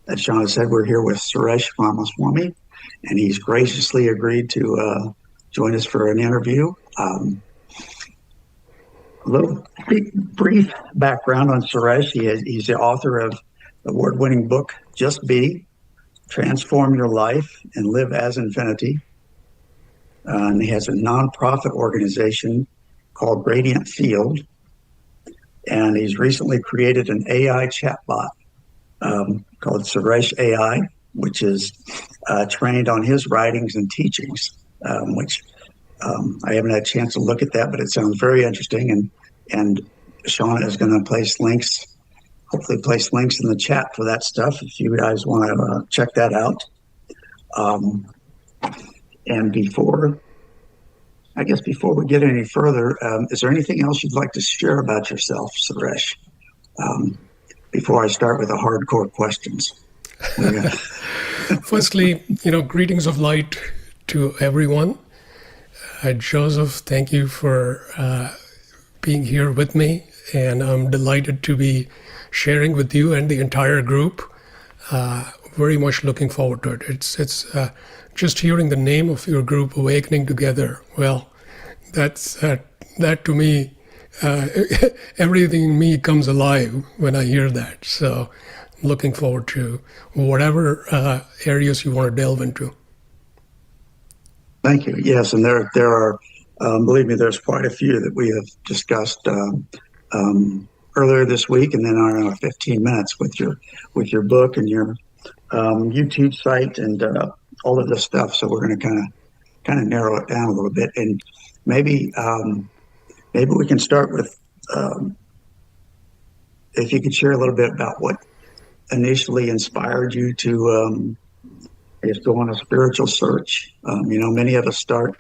as Shauna said, we're here with Suresh Ramaswamy, and he's graciously agreed to join us for an interview. A little brief background on Suresh. He's the author of the award-winning book, Just Be, Transform Your Life and Live as Infinity. And he has a nonprofit organization called Radiant Field. And he's recently created an AI chatbot called Suresh AI, which is trained on his writings and teachings, which I haven't had a chance to look at that, but it sounds very interesting. And Shauna is going to hopefully place links in the chat for that stuff if you guys want to check that out. And before we get any further, is there anything else you'd like to share about yourself, Suresh? Before I start with the hardcore questions. Firstly, greetings of light to everyone. Joseph, thank you for being here with me, and I'm delighted to be sharing with you and the entire group. Very much looking forward to it. It's just hearing the name of your group, Awakening Together. Well, that's that to me. Everything in me comes alive when I hear that. So I'm looking forward to whatever areas you want to delve into. Thank you. Yes, and there are, believe me, there's quite a few that we have discussed earlier this week, and then our 15 minutes with your book and your YouTube site and all of this stuff. So we're going to kind of narrow it down a little bit, and maybe we can start with if you could share a little bit about what initially inspired you to go on a spiritual search. Many of us start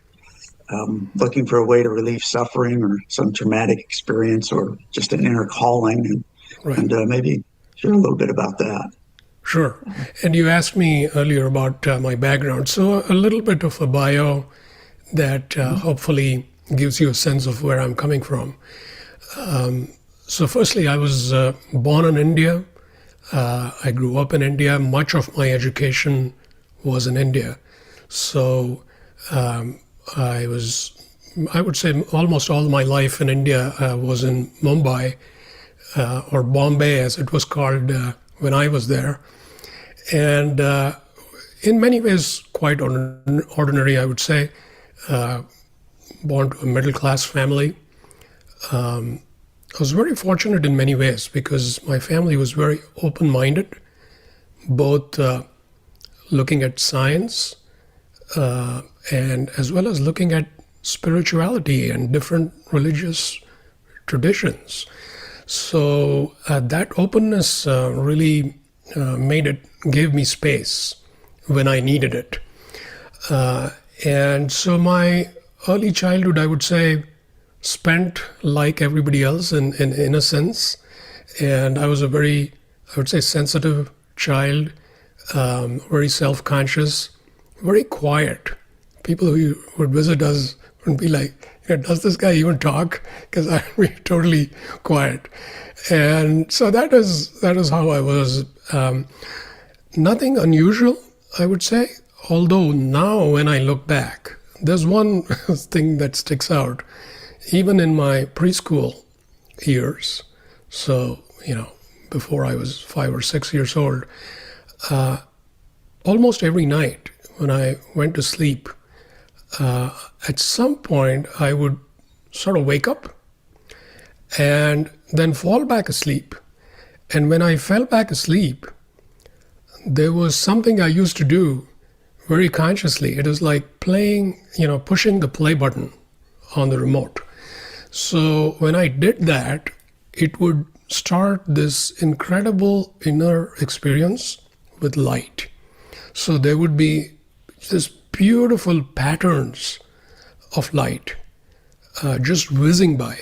looking for a way to relieve suffering or some traumatic experience or just an inner calling, and maybe share a little bit about that. Sure. And you asked me earlier about my background. So a little bit of a bio that hopefully gives you a sense of where I'm coming from. So firstly, I was born in India. I grew up in India. Much of my education was in India. So I would say almost all my life in India was in Mumbai, or Bombay as it was called when I was there. And in many ways, quite ordinary, I would say. Born to a middle-class family. I was very fortunate in many ways because my family was very open-minded, both looking at science and as well as looking at spirituality and different religious traditions. So that openness really gave me space when I needed it. And so my early childhood, I would say, spent like everybody else in a sense. And I was a very, I would say, sensitive child, very self-conscious, very quiet. People who would visit us would be like, does this guy even talk? Because I'd be totally quiet. And so that is how I was. Nothing unusual, I would say. Although now when I look back, there's one thing that sticks out, even in my preschool years. So, before I was 5 or 6 years old, almost every night when I went to sleep, at some point I would sort of wake up and then fall back asleep. And when I fell back asleep, there was something I used to do very consciously. It was like playing, pushing the play button on the remote. So when I did that, it would start this incredible inner experience with light. So there would be this beautiful patterns of light just whizzing by.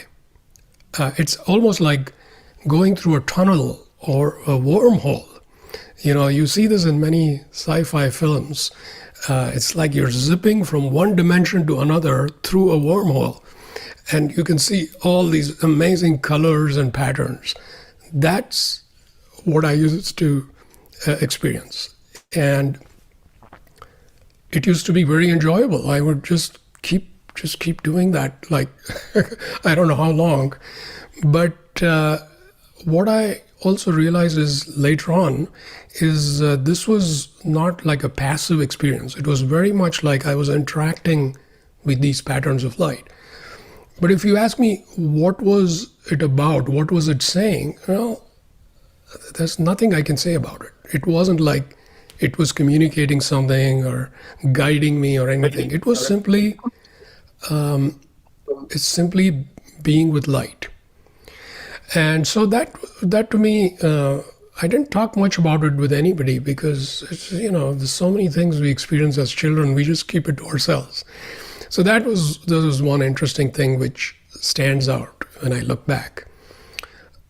It's almost like going through a tunnel or a wormhole. You see this in many sci-fi films. It's like you're zipping from one dimension to another through a wormhole. And you can see all these amazing colors and patterns. That's what I used to experience. And it used to be very enjoyable. I would just keep doing that, like, I don't know how long. But what I also realized is later on is this was not like a passive experience. It was very much like I was interacting with these patterns of light. But if you ask me, what was it about? What was it saying? Well, there's nothing I can say about it. It wasn't like it was communicating something or guiding me or anything. It was simply, it's simply being with light. And so that to me, I didn't talk much about it with anybody because it's, there's so many things we experience as children. We just keep it to ourselves. So that was one interesting thing which stands out when I look back.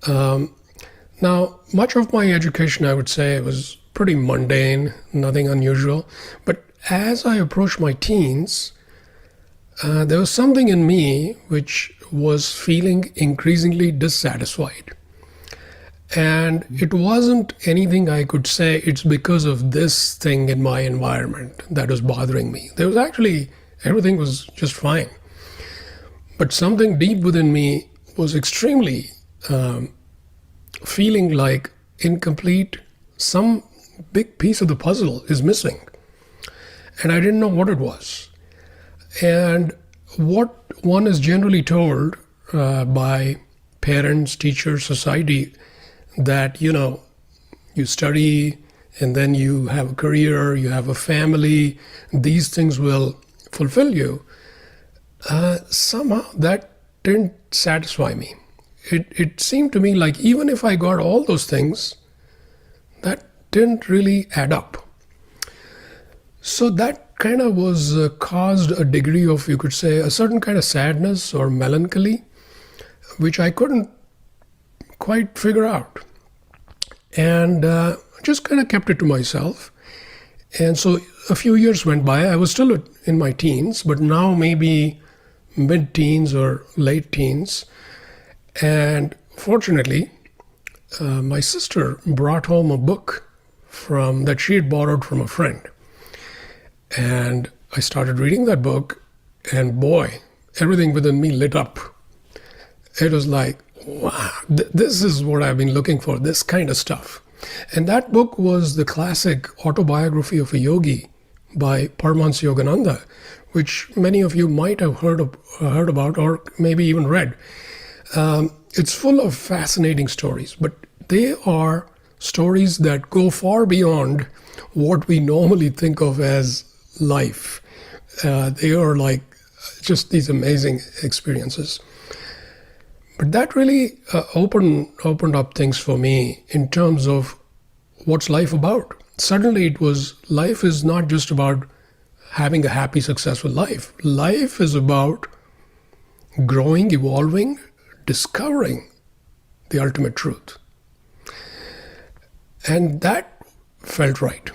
Now, much of my education, I would say, was pretty mundane, nothing unusual. But as I approached my teens, there was something in me which was feeling increasingly dissatisfied. And it wasn't anything I could say, it's because of this thing in my environment that was bothering me. There was actually, everything was just fine. But something deep within me was extremely feeling like incomplete. Some big piece of the puzzle is missing. And I didn't know what it was. And what one is generally told by parents, teachers, society, that, you study and then you have a career, you have a family, these things will fulfill you. Somehow that didn't satisfy me. It seemed to me like even if I got all those things, that didn't really add up. So that kind of was caused a degree of, you could say, a certain kind of sadness or melancholy, which I couldn't quite figure out. And just kind of kept it to myself. And so a few years went by. I was still in my teens, but now maybe mid-teens or late teens. And fortunately, my sister brought home a book that she had borrowed from a friend. And I started reading that book, and boy, everything within me lit up. It was like, wow, this is what I've been looking for, this kind of stuff. And that book was the classic autobiography of a yogi by Paramahansa Yogananda, which many of you might have heard about or maybe even read. It's full of fascinating stories, but they are stories that go far beyond what we normally think of as life. They are like just these amazing experiences. But that really opened up things for me in terms of what's life about. Suddenly it was, life is not just about having a happy, successful life. Life is about growing, evolving, discovering the ultimate truth. And that felt right.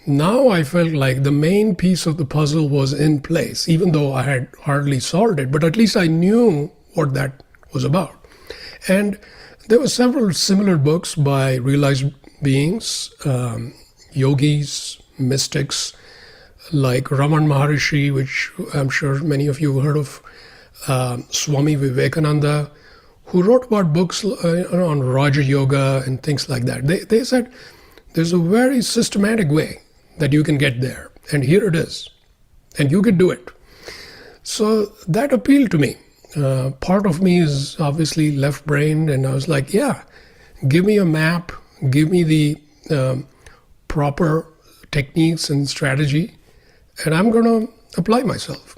Now I felt like the main piece of the puzzle was in place, even though I had hardly solved it, but at least I knew what that was about. And there were several similar books by realized beings, yogis, mystics, like Raman Maharishi, which I'm sure many of you have heard of, Swami Vivekananda, who wrote about books on Raja Yoga and things like that. They said there's a very systematic way that you can get there, and here it is, and you can do it. So that appealed to me. Part of me is obviously left-brained, and I was like, yeah, give me a map, give me the proper techniques and strategy, and I'm going to apply myself.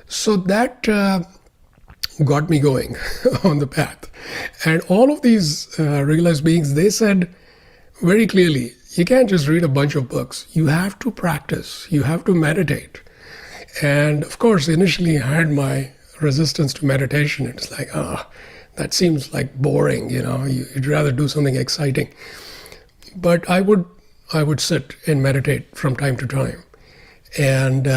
So that got me going on the path. And all of these realized beings, they said very clearly, you can't just read a bunch of books. You have to practice. You have to meditate. And of course, initially I had my resistance to meditation. It's like, that seems like boring, you'd rather do something exciting. But I would sit and meditate from time to time. And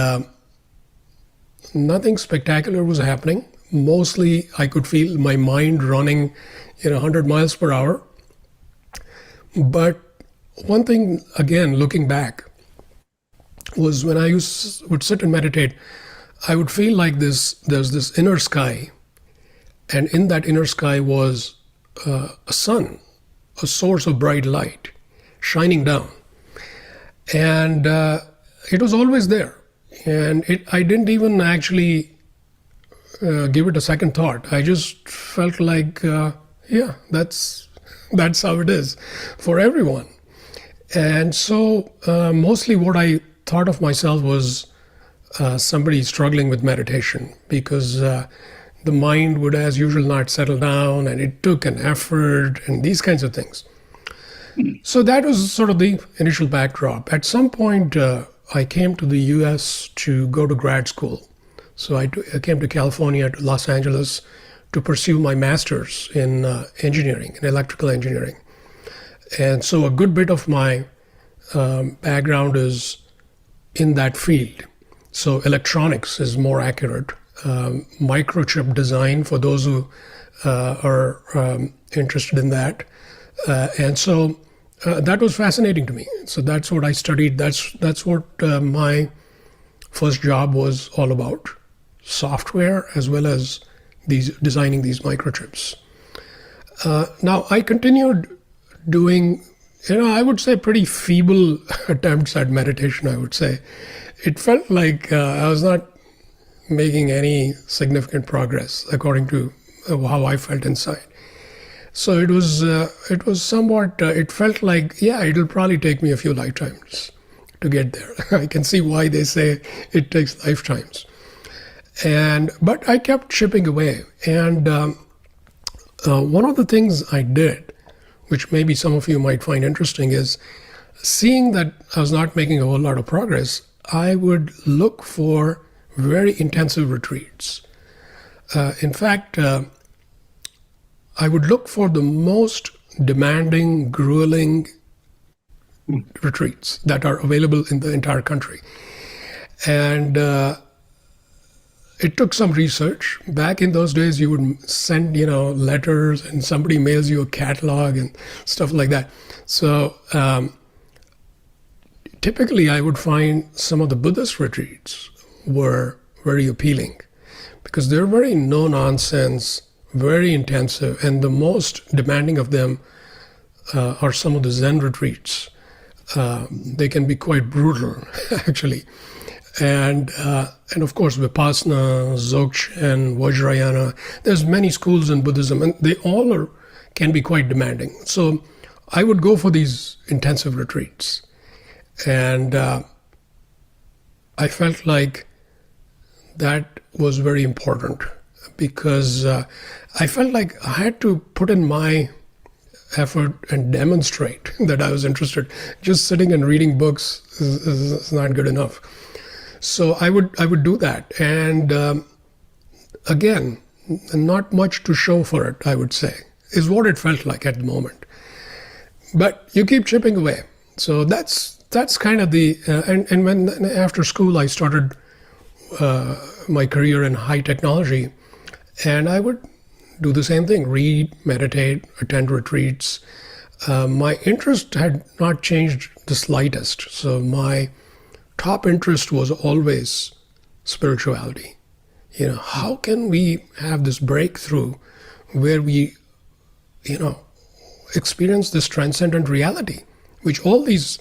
nothing spectacular was happening. Mostly I could feel my mind running 100 miles per hour. But one thing, again, looking back, was when I would sit and meditate, I would feel like there's this inner sky, and in that inner sky was a sun, a source of bright light shining down. And it was always there. And I didn't even actually give it a second thought. I just felt like, yeah, that's how it is for everyone. And so mostly what I thought of myself was somebody struggling with meditation, because the mind would, as usual, not settle down, and it took an effort and these kinds of things. So that was sort of the initial backdrop. At some point, I came to the US to go to grad school. So I came to California, to Los Angeles, to pursue my master's in engineering, in electrical engineering. And so a good bit of my background is in that field. So electronics is more accurate. Microchip design, for those who are interested in that. And so that was fascinating to me. So that's what I studied. That's what my first job was all about. Software, as well as designing these microchips. Now, I continued doing, I would say pretty feeble attempts at meditation, I would say. It felt like I was not making any significant progress according to how I felt inside. So it was somewhat, it felt like, yeah, it'll probably take me a few lifetimes to get there. I can see why they say it takes lifetimes. But I kept chipping away. And one of the things I did, which maybe some of you might find interesting, is seeing that I was not making a whole lot of progress, I would look for very intensive retreats. In fact, I would look for the most demanding, grueling retreats that are available in the entire country. And it took some research. Back in those days, you would send, letters, and somebody mails you a catalog and stuff like that. So typically, I would find some of the Buddhist retreats were very appealing, because they're very no-nonsense, very intensive, and the most demanding of them are some of the Zen retreats. They can be quite brutal, actually. And of course, Vipassana, Dzogchen, Vajrayana, there's many schools in Buddhism, and they all can be quite demanding. So I would go for these intensive retreats. And I felt like that was very important, because I felt like I had to put in my effort and demonstrate that I was interested. Just sitting and reading books is not good enough. So I would do that. And again, not much to show for it, I would say, is what it felt like at the moment. But you keep chipping away. So that's kind of the, and when after school I started my career in high technology, and I would do the same thing, read, meditate, attend retreats. My interest had not changed the slightest. So my top interest was always spirituality. How can we have this breakthrough where we, experience this transcendent reality, which all these,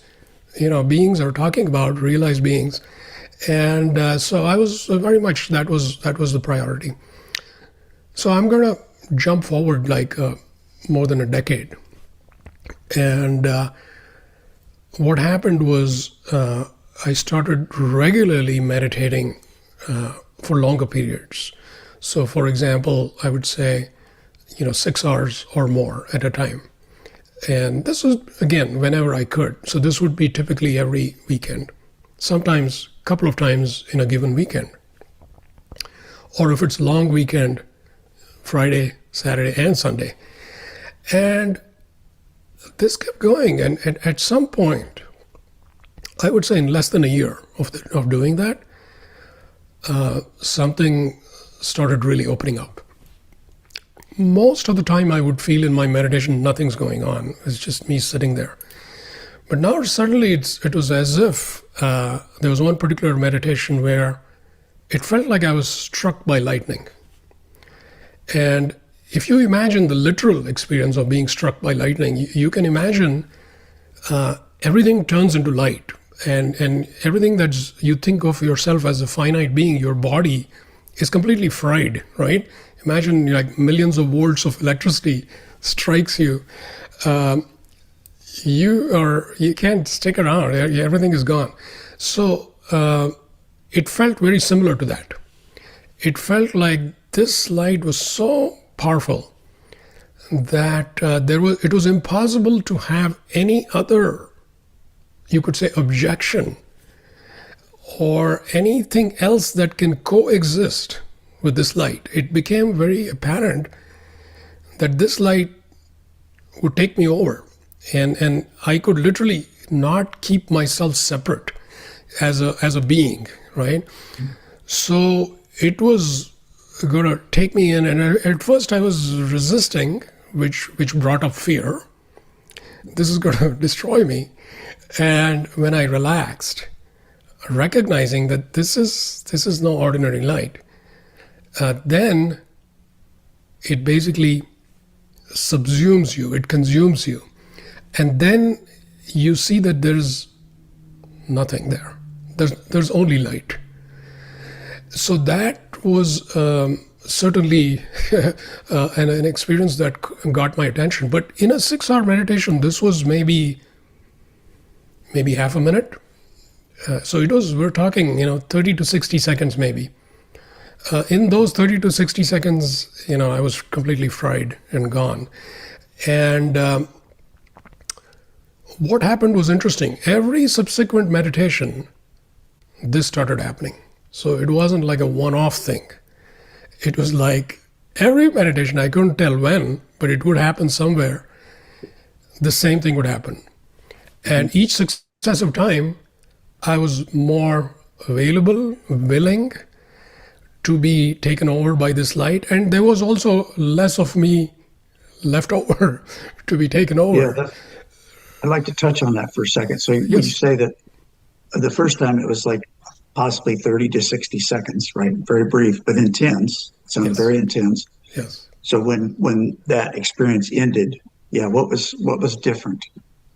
beings are talking about, realized beings. And so I was very much, that was the priority. So I'm going to jump forward like more than a decade. And what happened was I started regularly meditating for longer periods. So for example, I would say, 6 hours or more at a time. And this was, again, whenever I could. So this would be typically every weekend, sometimes a couple of times in a given weekend. Or if it's a long weekend, Friday, Saturday, and Sunday. And this kept going. And at some point, I would say in less than a year of doing that, something started really opening up. Most of the time I would feel in my meditation, nothing's going on. It's just me sitting there. But now suddenly it was as if there was one particular meditation where it felt like I was struck by lightning. And if you imagine the literal experience of being struck by lightning, you can imagine everything turns into light. And everything that you think of yourself as a finite being, your body is completely fried, right? Imagine like millions of volts of electricity strikes you. You can't stick around. Everything is gone. So it felt very similar to that. It felt like this light was so powerful that it was impossible to have any other, you could say, objection or anything else that can coexist with this light. It became very apparent that this light would take me over, and I could literally not keep myself separate as a being, right? So it was going to take me in, and at first I was resisting, which brought up fear. This is going to destroy me. And when I relaxed, recognizing that this is no ordinary light, then it basically subsumes you, it consumes you. And then you see that there's nothing there. There's only light. So that was certainly an experience that got my attention. But in a 6-hour meditation, this was maybe half a minute. So we're talking, 30 to 60 seconds maybe. In those 30 to 60 seconds, I was completely fried and gone. And what happened was interesting. Every subsequent meditation, this started happening. So it wasn't like a one-off thing. It was like every meditation, I couldn't tell when, but it would happen somewhere. The same thing would happen. And each successive time, I was more available, willing to be taken over by this light. And there was also less of me left over to be taken over. Yeah, I'd like to touch on that for a second. So you say that the first time it was like possibly 30 to 60 seconds, right? Very brief, but intense. It sounded very intense. Yes. So when that experience ended, what was different?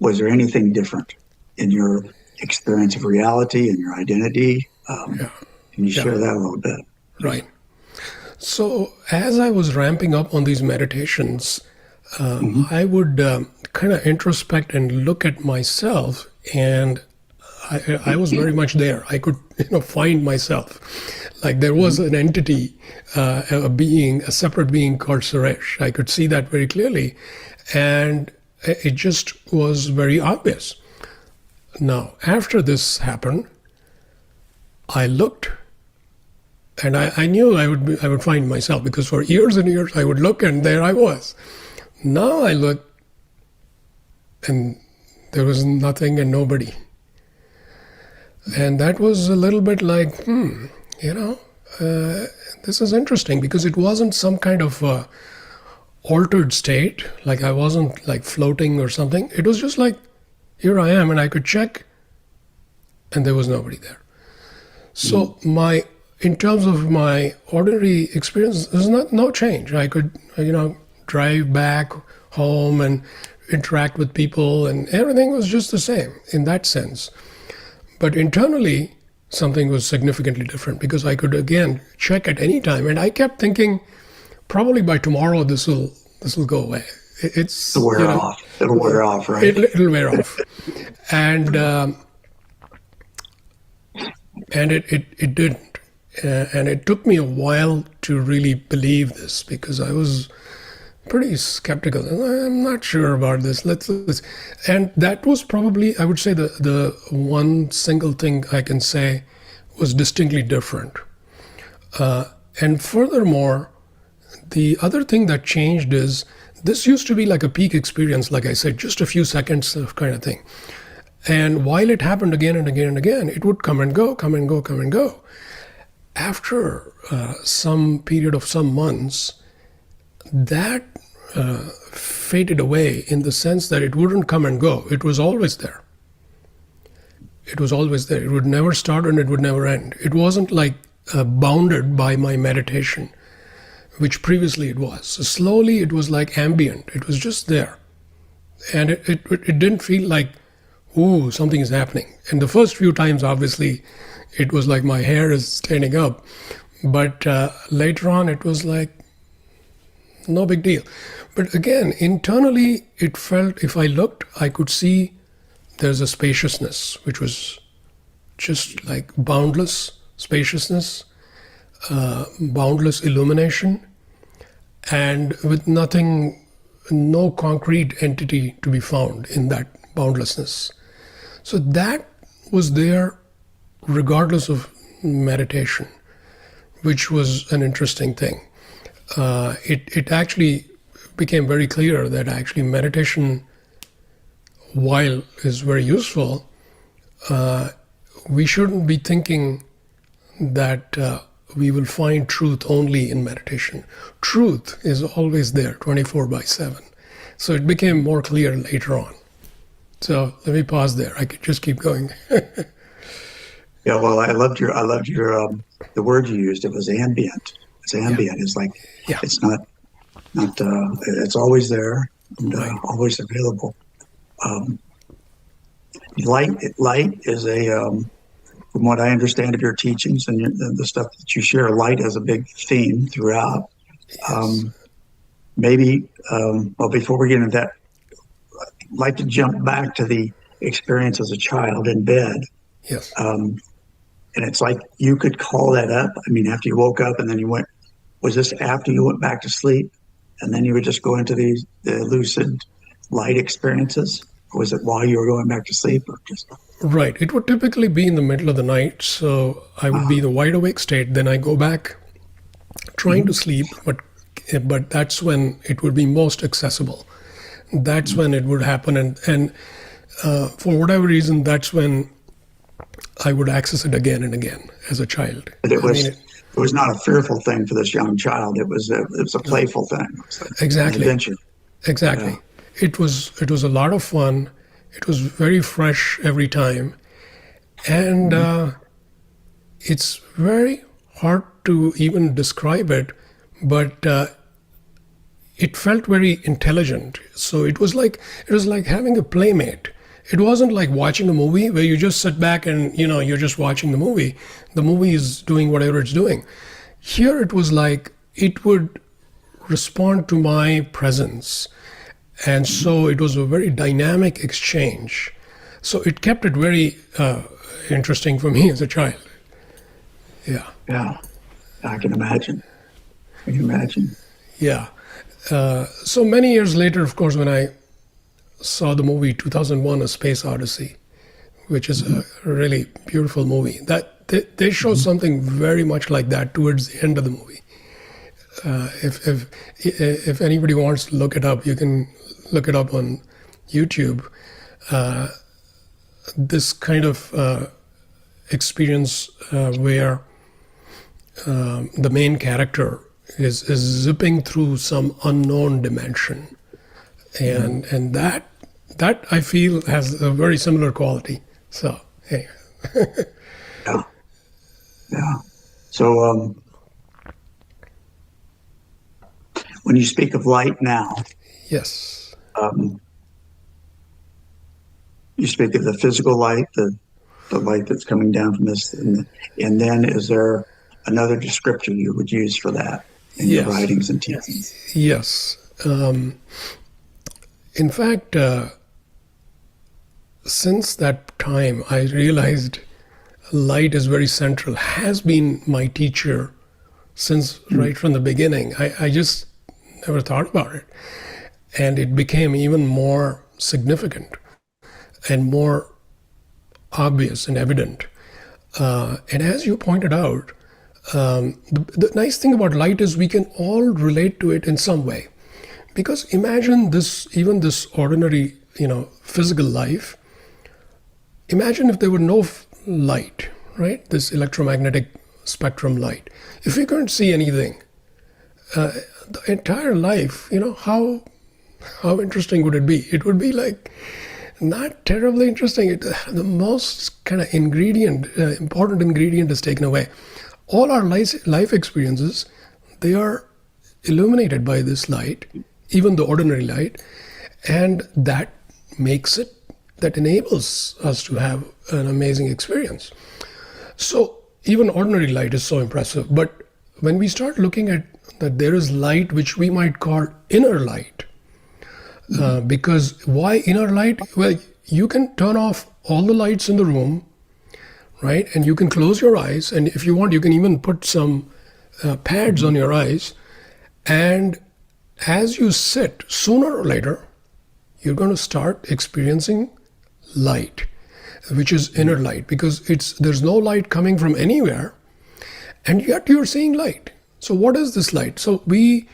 Was there anything different in your experience of reality and your identity? Can you share that a little bit? Right. So as I was ramping up on these meditations, I would kind of introspect and look at myself, and I was very much there. I could find myself. Like there was an entity, a being, a separate being called Suresh. I could see that very clearly. And it just was very obvious. Now, after this happened, I looked, and I knew I would find myself, because for years and years I would look, and there I was. Now I looked, and there was nothing and nobody. And that was a little bit like, this is interesting, because it wasn't some kind of altered state, like I wasn't like floating or something. It was just like, here I am, and I could check, and there was nobody there. So in terms of my ordinary experience, there's no change. I could, drive back home and interact with people, and everything was just the same in that sense. But internally, something was significantly different, because I could again check at any time, and I kept thinking, probably by tomorrow this will go away. It'll wear off. It'll wear off, right? It'll wear off, and it didn't, and it took me a while to really believe this, because I was pretty skeptical. I'm not sure about this. Let's. And that was probably, I would say, the one single thing I can say was distinctly different. And furthermore, the other thing that changed is, this used to be like a peak experience, like I said, just a few seconds of kind of thing. And while it happened again and again and again, it would come and go, come and go, come and go. After some period of some months, that faded away, in the sense that it wouldn't come and go. It was always there. It was always there. It would never start and it would never end. It wasn't like bounded by my meditation, which previously it was. So slowly it was like ambient. It was just there. And it didn't feel like, ooh, something is happening. And the first few times, obviously, it was like my hair is standing up. But later on, it was like, no big deal. But again, internally, it felt, if I looked, I could see there's a spaciousness, which was just like boundless spaciousness, boundless illumination, and with nothing, no concrete entity to be found in that boundlessness. So that was there regardless of meditation, which was an interesting thing. It actually became very clear that actually meditation, while is very useful, we shouldn't be thinking that we will find truth only in meditation. Truth is always there, 24/7. So it became more clear later on. So let me pause there. I could just keep going. Yeah, well, I loved your the word you used. It was ambient. It's ambient. Yeah. It's like it's not it's always there and always available. Light is a from what I understand of your teachings and the stuff that you share, light is a big theme throughout. Yes. Well, before we get into that, I'd like to jump back to the experience as a child in bed. Yes. And it's like you could call that up. I mean, after you woke up and then you went, was this after you went back to sleep? And then you would just go into the lucid light experiences? Or was it while you were going back to sleep? Or just... Right. It would typically be in the middle of the night. So I would be in the wide awake state. Then I go back trying to sleep, but that's when it would be most accessible. That's when it would happen. And for whatever reason, that's when I would access it again and again as a child. But it was not a fearful thing for this young child. It was a playful thing. It was like exactly. An adventure. Exactly. Yeah. It was a lot of fun. It was very fresh every time. And it's very hard to even describe it, but it felt very intelligent. So it was like having a playmate. It wasn't like watching a movie where you just sit back and, you're just watching the movie. The movie is doing whatever it's doing. Here it was like it would respond to my presence. And so it was a very dynamic exchange. So it kept it very interesting for me as a child. Yeah. Yeah. I can imagine. Yeah. So many years later, of course, when I saw the movie 2001: A Space Odyssey, which is a really beautiful movie, that they show something very much like that towards the end of the movie. If anybody wants to look it up, you can look it up on YouTube. This kind of experience where the main character is zipping through some unknown dimension, and that I feel has a very similar quality. So anyway. Yeah. So when you speak of light now, yes. You speak of the physical light, the light that's coming down from this, and then is there another descriptor you would use for that in your writings and teachings? Yes. In fact, since that time, I realized light is very central, has been my teacher since right from the beginning. I just never thought about it. And it became even more significant and more obvious and evident. And as you pointed out, the nice thing about light is we can all relate to it in some way. Because imagine this ordinary, physical life. Imagine if there were no light, right? This electromagnetic spectrum light. If we couldn't see anything, the entire life, how interesting would it be? It would be like Not terribly interesting. The most kind of important ingredient is taken away. All our life experiences, they are illuminated by this light, even the ordinary light, and that enables us to have an amazing experience. So even ordinary light is so impressive. But when we start looking at that there is light which we might call inner light, because why inner light? Well, you can turn off all the lights in the room, right? And you can close your eyes. And if you want, you can even put some pads on your eyes. And as you sit, sooner or later, you're going to start experiencing light, which is inner light, because there's no light coming from anywhere, and yet you're seeing light. So what is this light? So we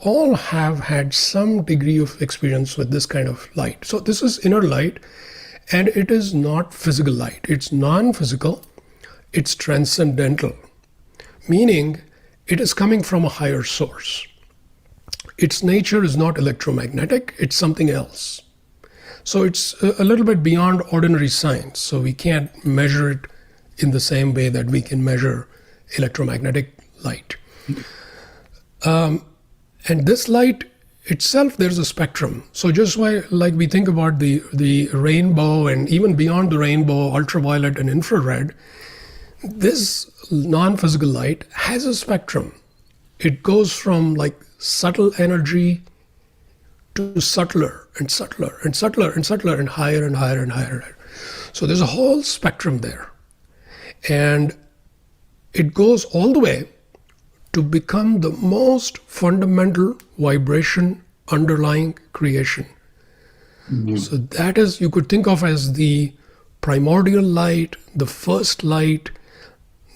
all have had some degree of experience with this kind of light. So this is inner light, and it is not physical light. It's non-physical. It's transcendental, meaning it is coming from a higher source. Its nature is not electromagnetic. It's something else. So it's a little bit beyond ordinary science. So we can't measure it in the same way that we can measure electromagnetic light. And this light itself, there's a spectrum. So just like we think about the rainbow, and even beyond the rainbow, ultraviolet and infrared, this non-physical light has a spectrum. It goes from like subtle energy to subtler and subtler and subtler and subtler and higher and higher and higher and higher. So there's a whole spectrum there. And it goes all the way to become the most fundamental vibration underlying creation. Mm-hmm. So that is, you could think of as the primordial light, the first light,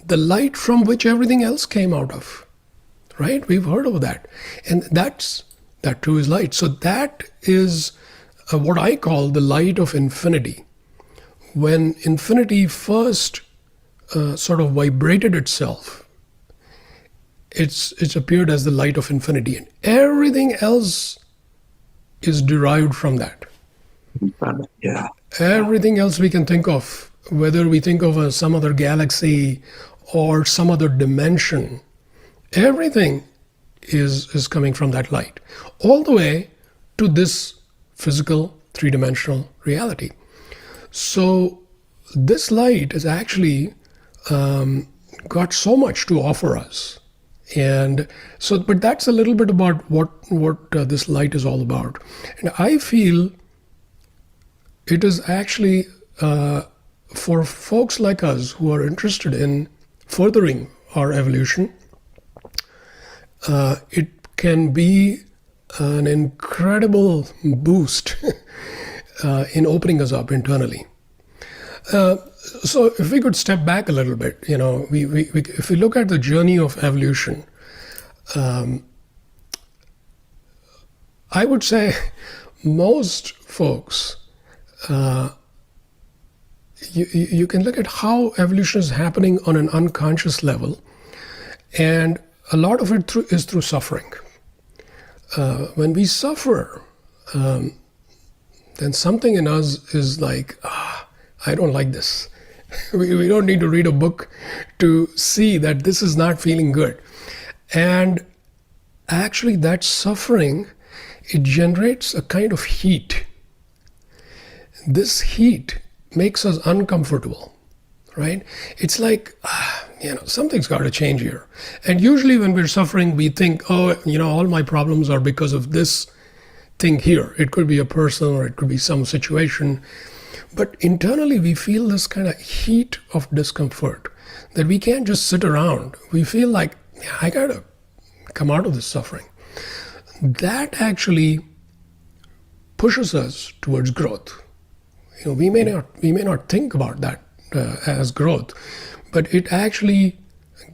the light from which everything else came out of, right? We've heard of that. And that too is light. So that is what I call the light of infinity. When infinity first sort of vibrated itself, it's appeared as the light of infinity, and everything else is derived from that. Yeah. Everything else we can think of, whether we think of some other galaxy or some other dimension, everything is coming from that light, all the way to this physical three-dimensional reality. So this light has actually got so much to offer us. And so, but that's a little bit about what this light is all about. And I feel it is actually for folks like us who are interested in furthering our evolution, it can be an incredible boost in opening us up internally. So if we could step back a little bit, if we look at the journey of evolution, I would say most folks, you can look at how evolution is happening on an unconscious level, and a lot of it is through suffering. When we suffer, then something in us is like, I don't like this. We don't need to read a book to see that this is not feeling good. And actually that suffering, it generates a kind of heat. This heat makes us uncomfortable, right? It's like, something's got to change here. And usually when we're suffering, we think, all my problems are because of this thing here. It could be a person or it could be some situation. But internally, we feel this kind of heat of discomfort that we can't just sit around. We feel like, I got to come out of this suffering. That actually pushes us towards growth. We may not think about that as growth, but it actually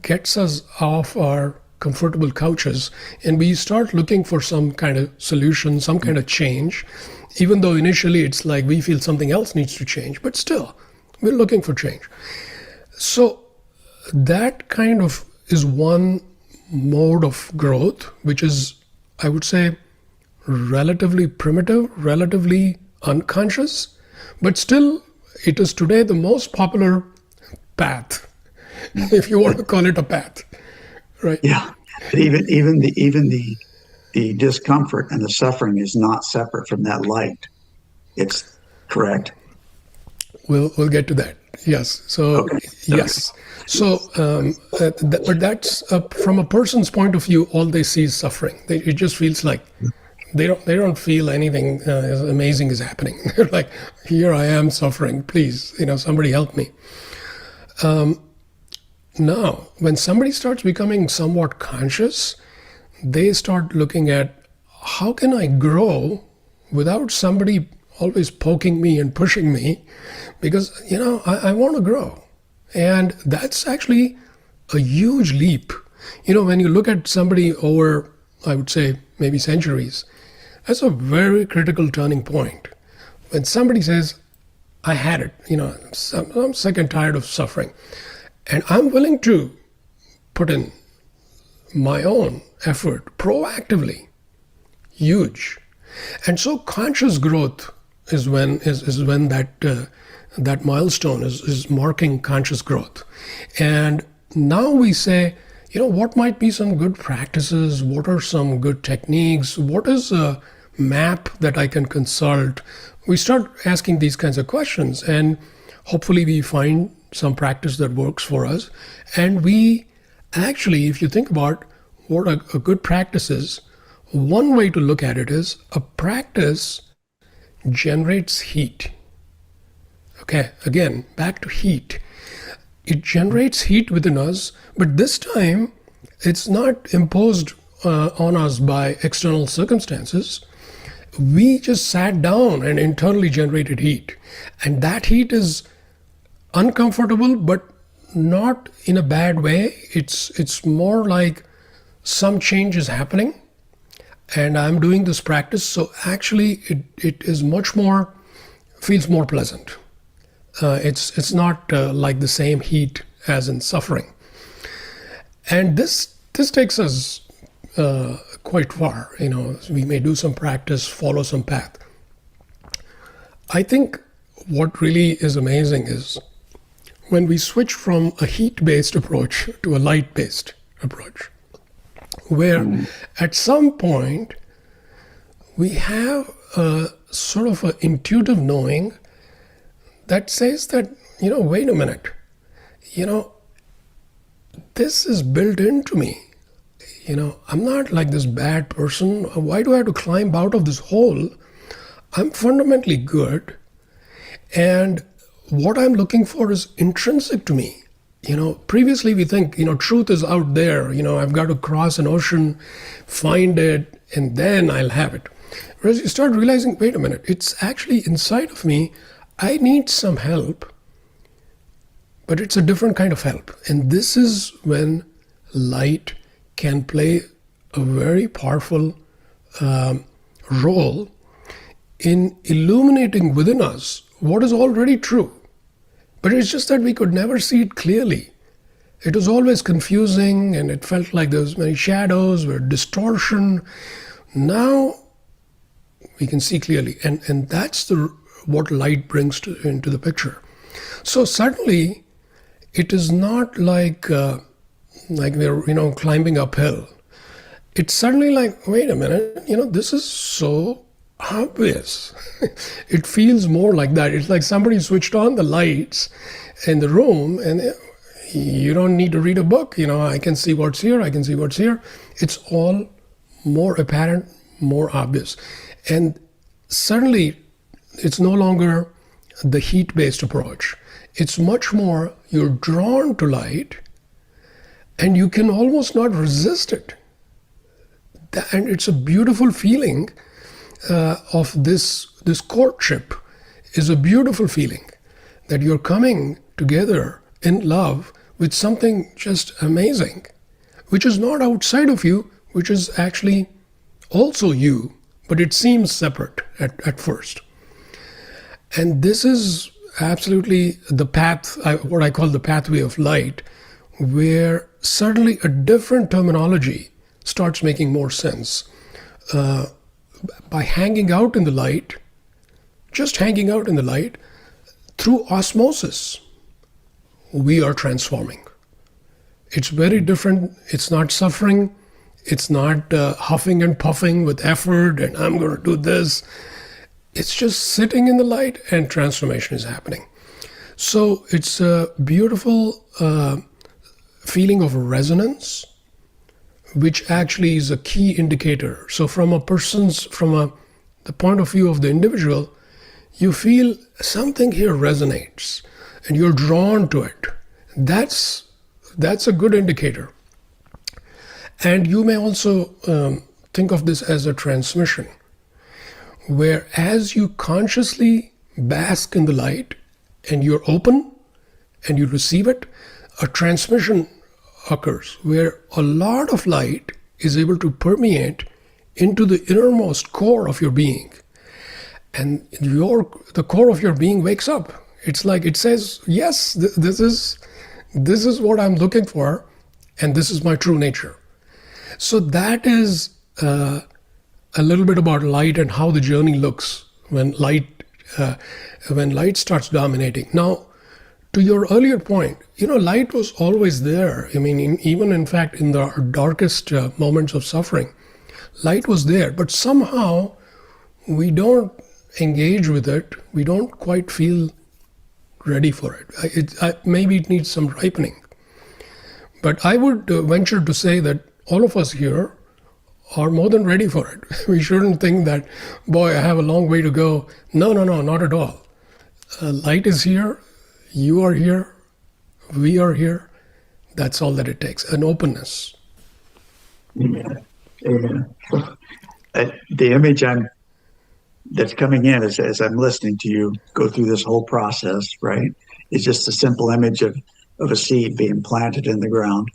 gets us off our comfortable couches, and we start looking for some kind of solution, some kind of change, even though initially it's like we feel something else needs to change, but still, we're looking for change. So that kind of is one mode of growth, which is, I would say, relatively primitive, relatively unconscious, but still it is today the most popular path, if you want to call it a path, right? Yeah. But even the discomfort and the suffering is not separate from that light. It's correct. We'll get to that. Yes. So Okay. yes. So, but that's from a person's point of view. All they see is suffering. It just feels like they don't feel anything as amazing is happening. They're like, here I am suffering. Please, somebody help me. Now, when somebody starts becoming somewhat conscious, they start looking at how can I grow without somebody always poking me and pushing me, because I want to grow. And that's actually a huge leap. When you look at somebody over, I would say, maybe centuries, that's a very critical turning point. When somebody says, I had it, I'm sick and tired of suffering, and I'm willing to put in my own effort proactively. Huge. And so conscious growth is when that milestone is marking conscious growth. And now we say, what might be some good practices? What are some good techniques? What is a map that I can consult? We start asking these kinds of questions, and hopefully we find some practice that works for us. And we actually, if you think about what a good practice is, one way to look at it is a practice generates heat. Okay, again, back to heat. It generates heat within us, but this time it's not imposed on us by external circumstances. We just sat down and internally generated heat. And that heat is uncomfortable, but not in a bad way. It's more like some change is happening, and I'm doing this practice, so actually it is much more, feels more pleasant. It's not like the same heat as in suffering. And this takes us quite far. We may do some practice, follow some path. I think what really is amazing is when we switch from a heat-based approach to a light-based approach, where at some point we have a sort of an intuitive knowing that says that, wait a minute, this is built into me. I'm not like this bad person. Why do I have to climb out of this hole? I'm fundamentally good. And what I'm looking for is intrinsic to me. Previously we think, truth is out there. I've got to cross an ocean, find it, and then I'll have it. Whereas you start realizing, wait a minute, it's actually inside of me. I need some help, but it's a different kind of help. And this is when light can play a very powerful role in illuminating within us what is already true. But it's just that we could never see it clearly. It was always confusing, and it felt like there was many shadows, or distortion. Now we can see clearly, and that's what light brings into the picture. So suddenly, it is not like we're climbing uphill. It's suddenly like, wait a minute, this is so obvious. It feels more like that. It's like somebody switched on the lights in the room, and you don't need to read a book. I can see what's here. I can see what's here. It's all more apparent, more obvious. And suddenly, it's no longer the heat-based approach. It's much more you're drawn to light, and you can almost not resist it. And it's a beautiful feeling of this courtship is a beautiful feeling that you're coming together in love with something just amazing, which is not outside of you, which is actually also you, but it seems separate at first. And this is absolutely the path, what I call the pathway of light, where suddenly a different terminology starts making more sense. By hanging out in the light, just hanging out in the light, through osmosis, we are transforming. It's very different. It's not suffering. It's not huffing and puffing with effort and I'm going to do this. It's just sitting in the light and transformation is happening. So it's a beautiful feeling of resonance, which actually is a key indicator. So from the point of view of the individual, you feel something here resonates and you're drawn to it. That's a good indicator. And you may also think of this as a transmission, where as you consciously bask in the light and you're open and you receive it, a transmission occurs where a lot of light is able to permeate into the innermost core of your being. And the core of your being wakes up. It's like it says, yes, this is what I'm looking for, and this is my true nature. So that is a little bit about light and how the journey looks when light starts dominating. Now, to your earlier point, light was always there. I mean, even in fact, in the darkest moments of suffering, light was there. But somehow we don't engage with it. We don't quite feel ready for it. Maybe it needs some ripening. But I would venture to say that all of us here are more than ready for it. We shouldn't think that, boy, I have a long way to go. No, not at all. Light is here. You are here. We are here. That's all that it takes. An openness. Yeah. The image that's coming in as I'm listening to you go through this whole process, right, is just a simple image of a seed being planted in the ground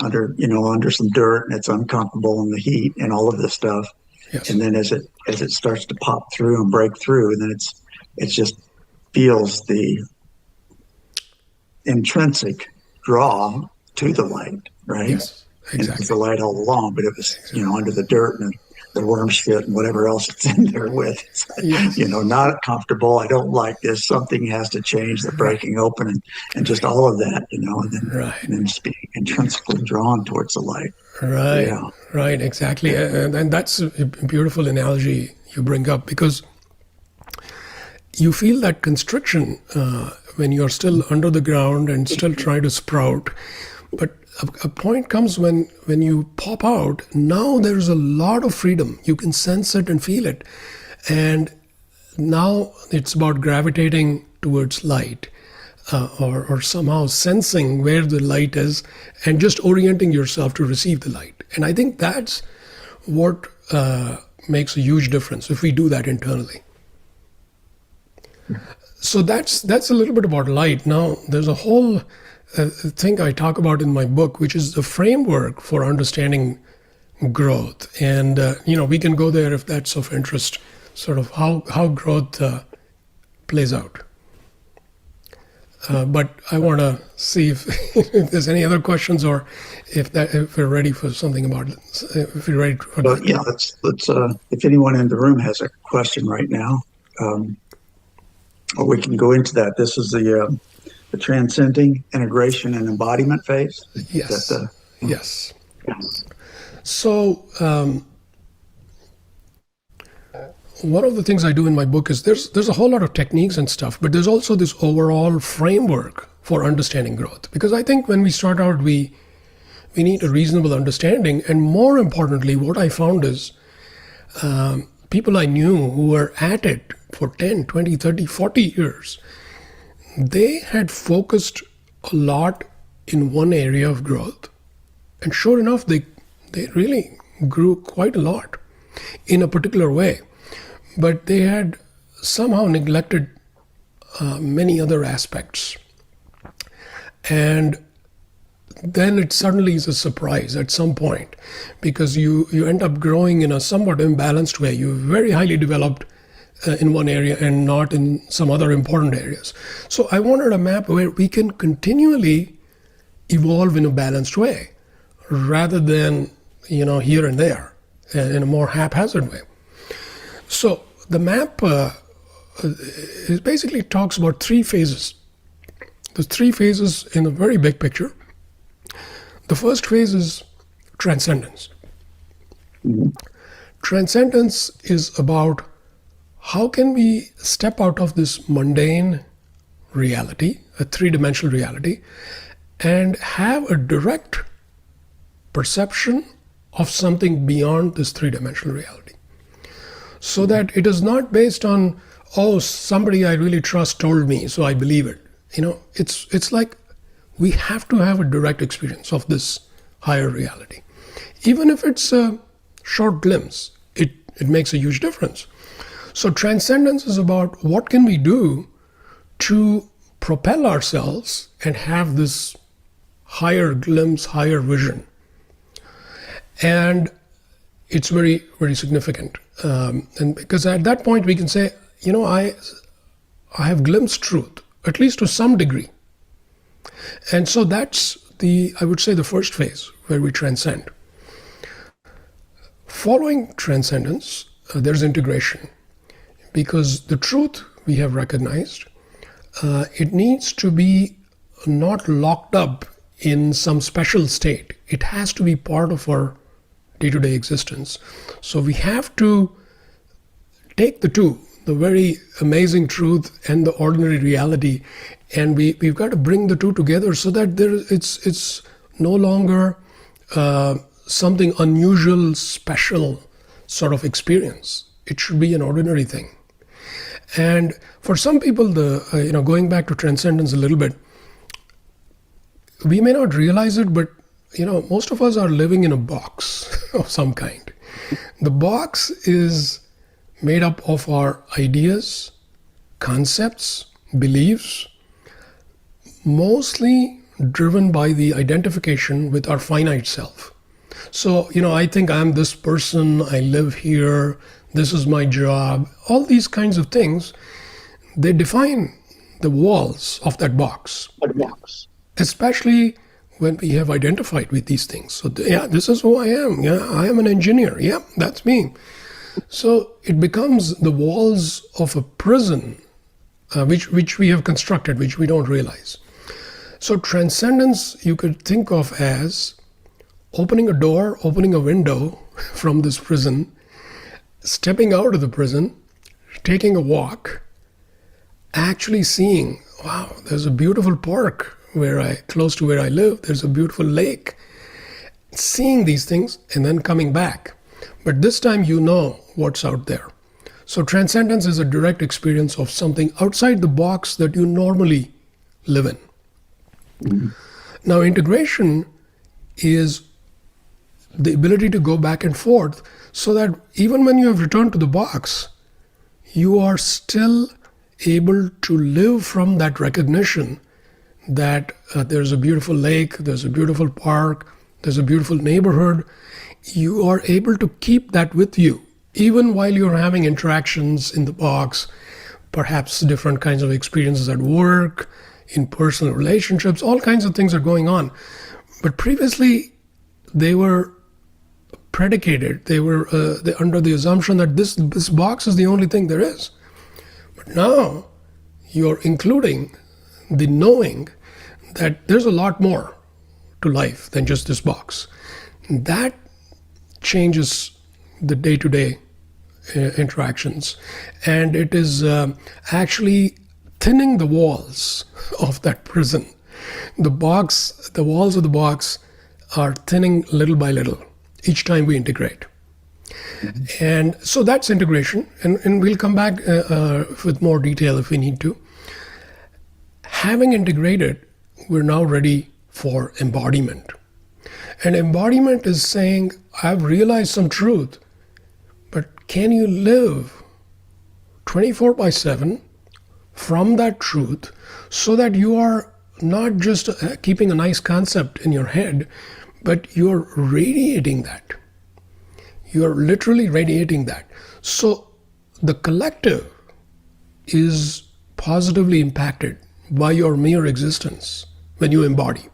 under some dirt, and it's uncomfortable in the heat and all of this stuff. Yes. And then as it starts to pop through and break through, and then it just feels the intrinsic draw to the light, right? Yes, exactly. And it was the light all along, but it was under the dirt and the worm shit and whatever else it's in there with. Yes. Not comfortable. I don't like this. Something has to change. The breaking open and just all of that, and then just being intrinsically drawn towards the light. Right. Yeah. Right. Exactly. And that's a beautiful analogy you bring up, because you feel that constriction when you're still under the ground and still trying to sprout. But a point comes when you pop out. Now there's a lot of freedom. You can sense it and feel it. And now it's about gravitating towards light, or somehow sensing where the light is and just orienting yourself to receive the light. And I think that's what makes a huge difference if we do that internally. So that's a little bit about light. Now there's a whole thing I talk about in my book, which is the framework for understanding growth. And we can go there if that's of interest, sort of how growth plays out. But I want to see if there's any other questions, or if we're ready for something about it. If you're ready for that. Yeah, let's. If anyone in the room has a question right now, or we can go into that. This is the transcending, integration, and embodiment phase. Yes. Yes. Yeah. So one of the things I do in my book is there's a whole lot of techniques and stuff, but there's also this overall framework for understanding growth. Because I think when we start out, we need a reasonable understanding. And more importantly, what I found is people I knew who were at it for 10, 20, 30, 40 years, they had focused a lot in one area of growth. And sure enough, they really grew quite a lot in a particular way. But they had somehow neglected many other aspects. And then it suddenly is a surprise at some point, because you end up growing in a somewhat imbalanced way. You're very highly developed in one area and not in some other important areas. So I wanted a map where we can continually evolve in a balanced way, rather than here and there in a more haphazard way. So the map it basically talks about three phases. There's three phases in a very big picture. The first phase is transcendence. Transcendence is about how can we step out of this mundane reality, a three-dimensional reality, and have a direct perception of something beyond this three-dimensional reality. So that it is not based on, oh, somebody I really trust told me, so I believe it. It's like we have to have a direct experience of this higher reality. Even if it's a short glimpse, it makes a huge difference. So transcendence is about what can we do to propel ourselves and have this higher glimpse, higher vision. And it's very, very significant. And because at that point we can say, I have glimpsed truth, at least to some degree. And so that's I would say the first phase where we transcend. Following transcendence, there's integration. Because the truth we have recognized, it needs to be not locked up in some special state. It has to be part of our day-to-day existence. So we have to take the two, the very amazing truth and the ordinary reality, and we've got to bring the two together so that it's no longer something unusual, special sort of experience. It should be an ordinary thing. And for some people, going back to transcendence a little bit, we may not realize it, but most of us are living in a box of some kind. The box is made up of our ideas, concepts, beliefs, mostly driven by the identification with our finite self. So, I think I'm this person, I live here, this is my job, all these kinds of things, they define the walls of that box. Especially when we have identified with these things. So, this is who I am. Yeah, I am an engineer. Yeah, that's me. So it becomes the walls of a prison, which we have constructed, which we don't realize. So transcendence you could think of as opening a door, opening a window from this prison, stepping out of the prison, taking a walk, actually seeing, wow, there's a beautiful park close to where I live, there's a beautiful lake. Seeing these things and then coming back. But this time you know what's out there. So transcendence is a direct experience of something outside the box that you normally live in. Mm-hmm. Now integration is the ability to go back and forth so that even when you have returned to the box, you are still able to live from that recognition that there's a beautiful lake, there's a beautiful park, there's a beautiful neighborhood. You are able to keep that with you, even while you're having interactions in the box, perhaps different kinds of experiences at work, in personal relationships, all kinds of things are going on. But previously, they were predicated. They were under the assumption that this box is the only thing there is. But now, you're including the knowing that there's a lot more to life than just this box. That changes the day-to-day interactions, and it is actually thinning the walls of that prison. The walls of the box are thinning little by little each time we integrate. Mm-hmm. And so that's integration, and we'll come back with more detail if we need to. Having integrated, we're now ready for embodiment. And embodiment is saying, I've realized some truth, but can you live 24/7 from that truth so that you are not just keeping a nice concept in your head, but you're radiating that. You're literally radiating that. So the collective is positively impacted by your mere existence when you embody.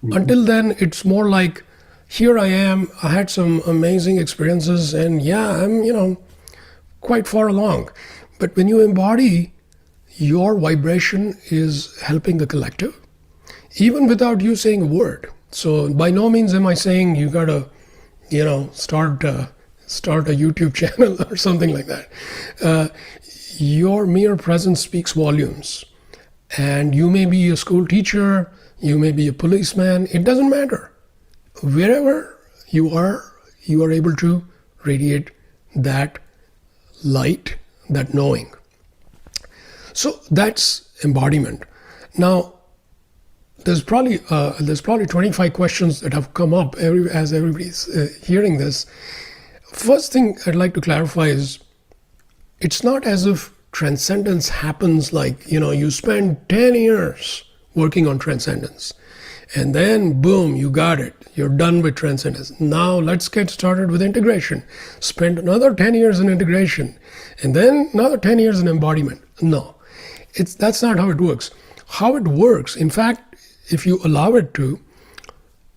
Mm-hmm. Until then, it's more like, here I am, I had some amazing experiences, and I'm, quite far along. But when you embody, your vibration is helping the collective, even without you saying a word. So by no means am I saying you gotta, start a YouTube channel or something like that. Your mere presence speaks volumes. And you may be a school teacher, you may be a policeman, it doesn't matter. Wherever you are able to radiate that light, that knowing. So that's embodiment. Now, there's probably 25 questions that have come up as everybody's hearing this. First thing I'd like to clarify is, it's not as if transcendence happens like, you spend 10 years working on transcendence, and then boom, you got it. You're done with transcendence. Now let's get started with integration. Spend another 10 years in integration, and then another 10 years in embodiment. No, that's not how it works. How it works, in fact, if you allow it to,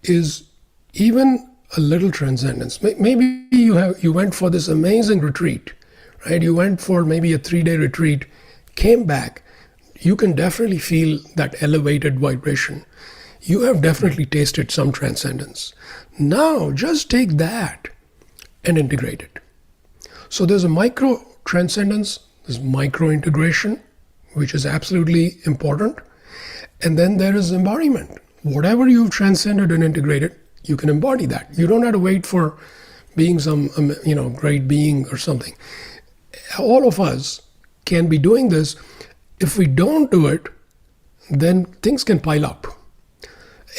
is even a little transcendence. Maybe you went for this amazing retreat, right? You went for maybe a 3-day retreat, came back. You can definitely feel that elevated vibration. You have definitely tasted some transcendence. Now, just take that and integrate it. So there's a micro transcendence, there's micro integration, which is absolutely important. And then there is embodiment. Whatever you've transcended and integrated, you can embody that. You don't have to wait for being some, great being or something. All of us can be doing this. If we don't do it, then things can pile up.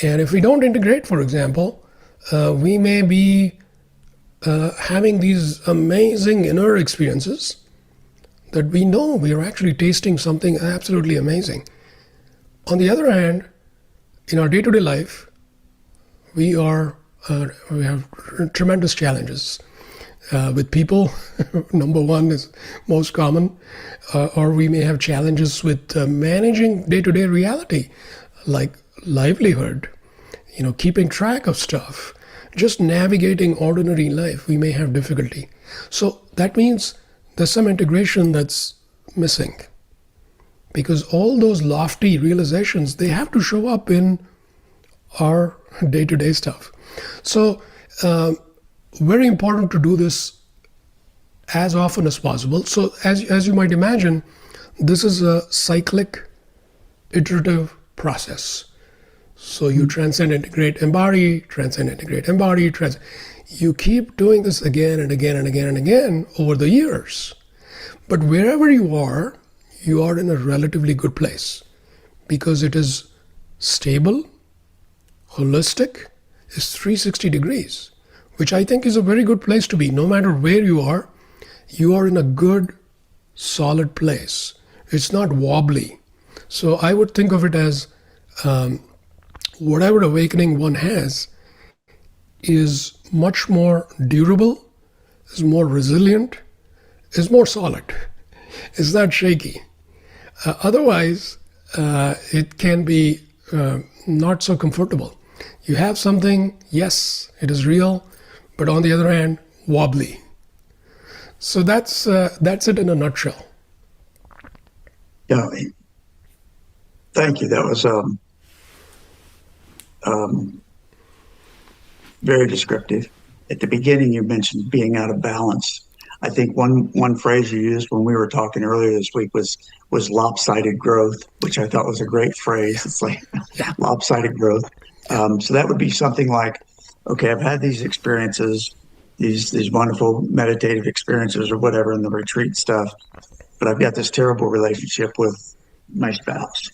And if we don't integrate, for example, we may be having these amazing inner experiences that we know we are actually tasting something absolutely amazing. On the other hand, in our day-to-day life, we have tremendous challenges with people. Number one is most common, or we may have challenges with managing day-to-day reality, like livelihood, keeping track of stuff, just navigating ordinary life. We may have difficulty. So that means there's some integration that's missing, because all those lofty realizations, they have to show up in our day-to-day stuff. So very important to do this as often as possible. So as you might imagine, this is a cyclic, iterative process. So you transcend, integrate, embody, transcend, integrate, embody, you keep doing this again and again and again and again over the years. But wherever you are in a relatively good place, because it is stable, holistic, is 360 degrees, which I think is a very good place to be. No matter where you are in a good, solid place. It's not wobbly. So I would think of it as whatever awakening one has is much more durable, is more resilient, is more solid. It's not shaky. Otherwise, it can be not so comfortable. You have something, yes, it is real, but on the other hand, wobbly. So that's it in a nutshell. Yeah, thank you. That was very descriptive. At the beginning, you mentioned being out of balance. I think one phrase you used when we were talking earlier this week was lopsided growth, which I thought was a great phrase. It's like lopsided growth. So that would be something like, okay, I've had these experiences, these wonderful meditative experiences or whatever in the retreat stuff, but I've got this terrible relationship with my spouse.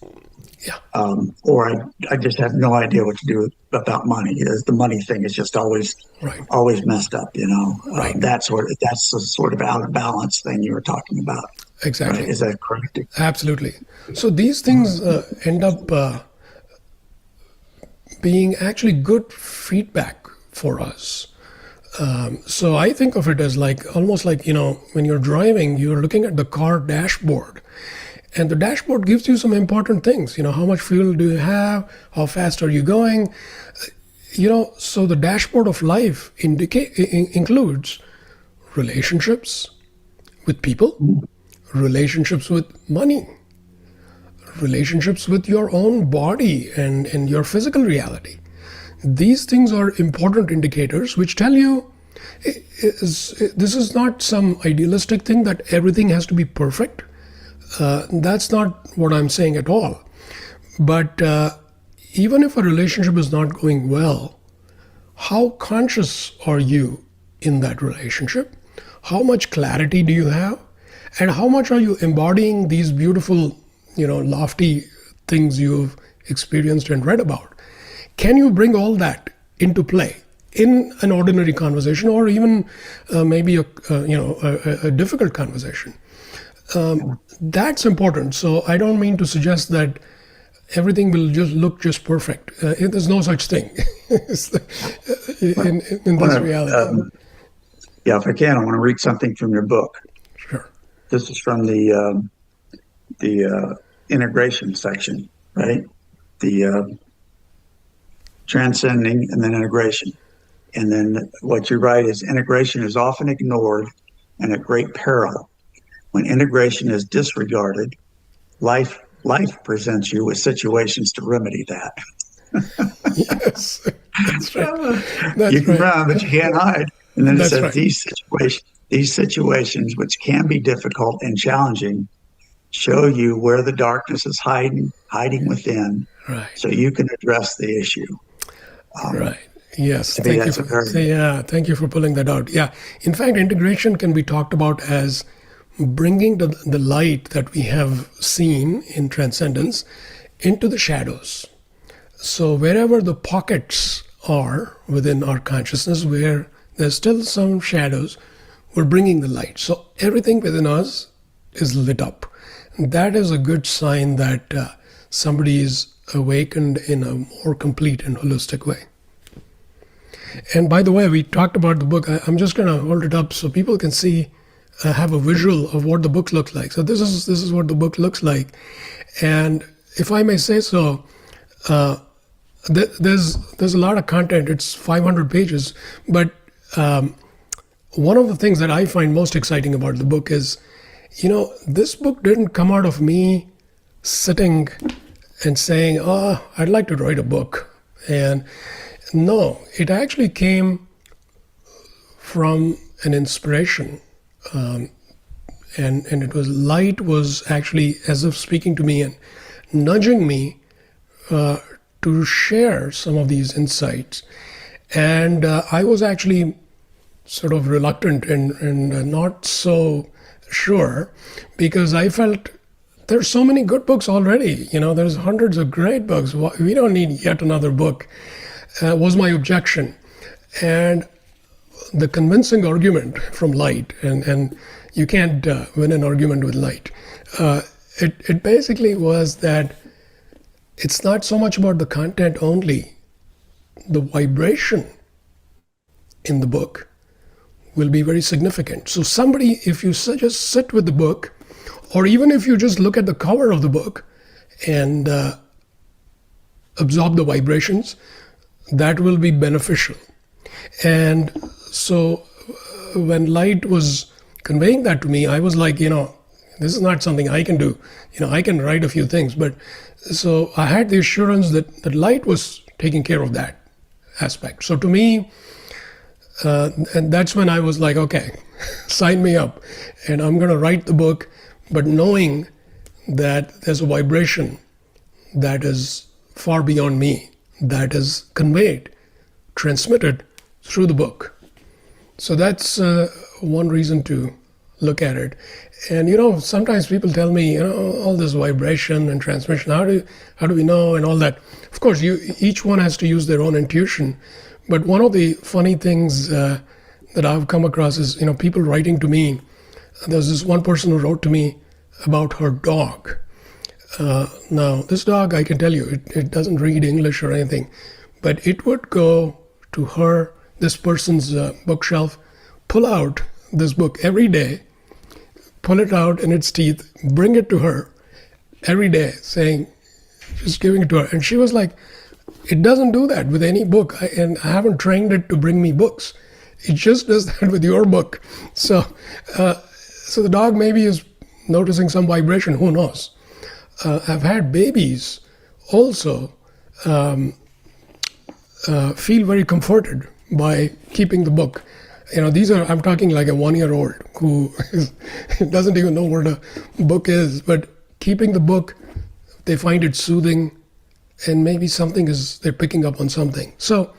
Yeah. Or I just have no idea what to do about money. The money thing is just always messed up, Right. That's the sort of out of balance thing you were talking about. Exactly. Right? Is that correct? Absolutely. So these things end up being actually good feedback for us. So I think of it as almost like, when you're driving, you're looking at the car dashboard. And the dashboard gives you some important things. How much fuel do you have? How fast are you going? So the dashboard of life includes relationships with people, relationships with money, relationships with your own body and your physical reality. These things are important indicators which tell you this is not some idealistic thing that everything has to be perfect. That's not what I'm saying at all. But even if a relationship is not going well, how conscious are you in that relationship? How much clarity do you have? And how much are you embodying these beautiful, lofty things you've experienced and read about? Can you bring all that into play in an ordinary conversation, or even maybe a difficult conversation? That's important. So I don't mean to suggest that everything will just look just perfect. There's no such thing in this reality. If I can, I want to read something from your book. Sure. This is from the integration section, right? The transcending and then integration. And then what you write is integration is often ignored and at great peril. When integration is disregarded, life presents you with situations to remedy that. Yes, that's right. You can run, but you can't hide. And then it says right. these situations, which can be difficult and challenging, show you where the darkness is hiding within, right, so you can address the issue. Right. Yes. Thank you for pulling that out. Yeah. In fact, integration can be talked about as bringing the light that we have seen in transcendence into the shadows. So wherever the pockets are within our consciousness where there's still some shadows, we're bringing the light. So everything within us is lit up. That is a good sign that somebody is awakened in a more complete and holistic way. And by the way, we talked about the book. I'm just going to hold it up so people can see, have a visual of what the book looks like. So this is what the book looks like. And if I may say so, there's a lot of content. It's 500 pages. But one of the things that I find most exciting about the book is, this book didn't come out of me sitting and saying, I'd like to write a book. And no, it actually came from an inspiration. And it was light was actually as if speaking to me and nudging me to share some of these insights. And I was actually sort of reluctant and not so sure, because I felt there's so many good books already. There's hundreds of great books. We don't need yet another book, was my objection. And the convincing argument from light, and you can't win an argument with light, it basically was that it's not so much about the content only. The vibration in the book will be very significant. So somebody, if you just sit with the book, or even if you just look at the cover of the book and absorb the vibrations, that will be beneficial. And so when light was conveying that to me, I was like, this is not something I can do. I can write a few things. But so I had the assurance that light was taking care of that aspect. So to me, and that's when I was like, okay, sign me up. And I'm going to write the book, but knowing that there's a vibration that is far beyond me, that is conveyed, transmitted through the book. So that's one reason to look at it. And sometimes people tell me, all this vibration and transmission, how do we know, and all that. Of course, each one has to use their own intuition. But one of the funny things that I've come across is, people writing to me. There's this one person who wrote to me about her dog. Now, this dog, I can tell you, it doesn't read English or anything, but it would go to this person's bookshelf, pull out this book every day, pull it out in its teeth, bring it to her every day, saying, just giving it to her. And she was like, it doesn't do that with any book, and I haven't trained it to bring me books. It just does that with your book. So the dog maybe is noticing some vibration. Who knows? I've had babies also feel very comforted by keeping the book. I'm talking like a 1-year-old who doesn't even know what a book is, but keeping the book, they find it soothing, and maybe they're picking up on something. So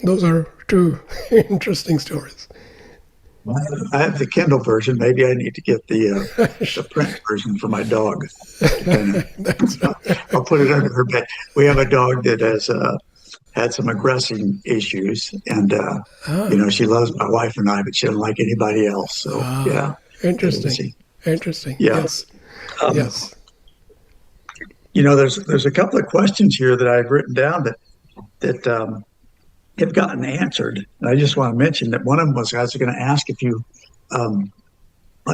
those are two interesting stories. I have the Kindle version. Maybe I need to get the print version for my dog. I'll put it under her bed. We have a dog that has had some aggressive issues, and she loves my wife and I, but she doesn't like anybody else. So yeah, interesting. Yeah. Yes. Yes. There's a couple of questions here that I've written down that have gotten answered. And I just want to mention that one of them was, I was going to ask if you, on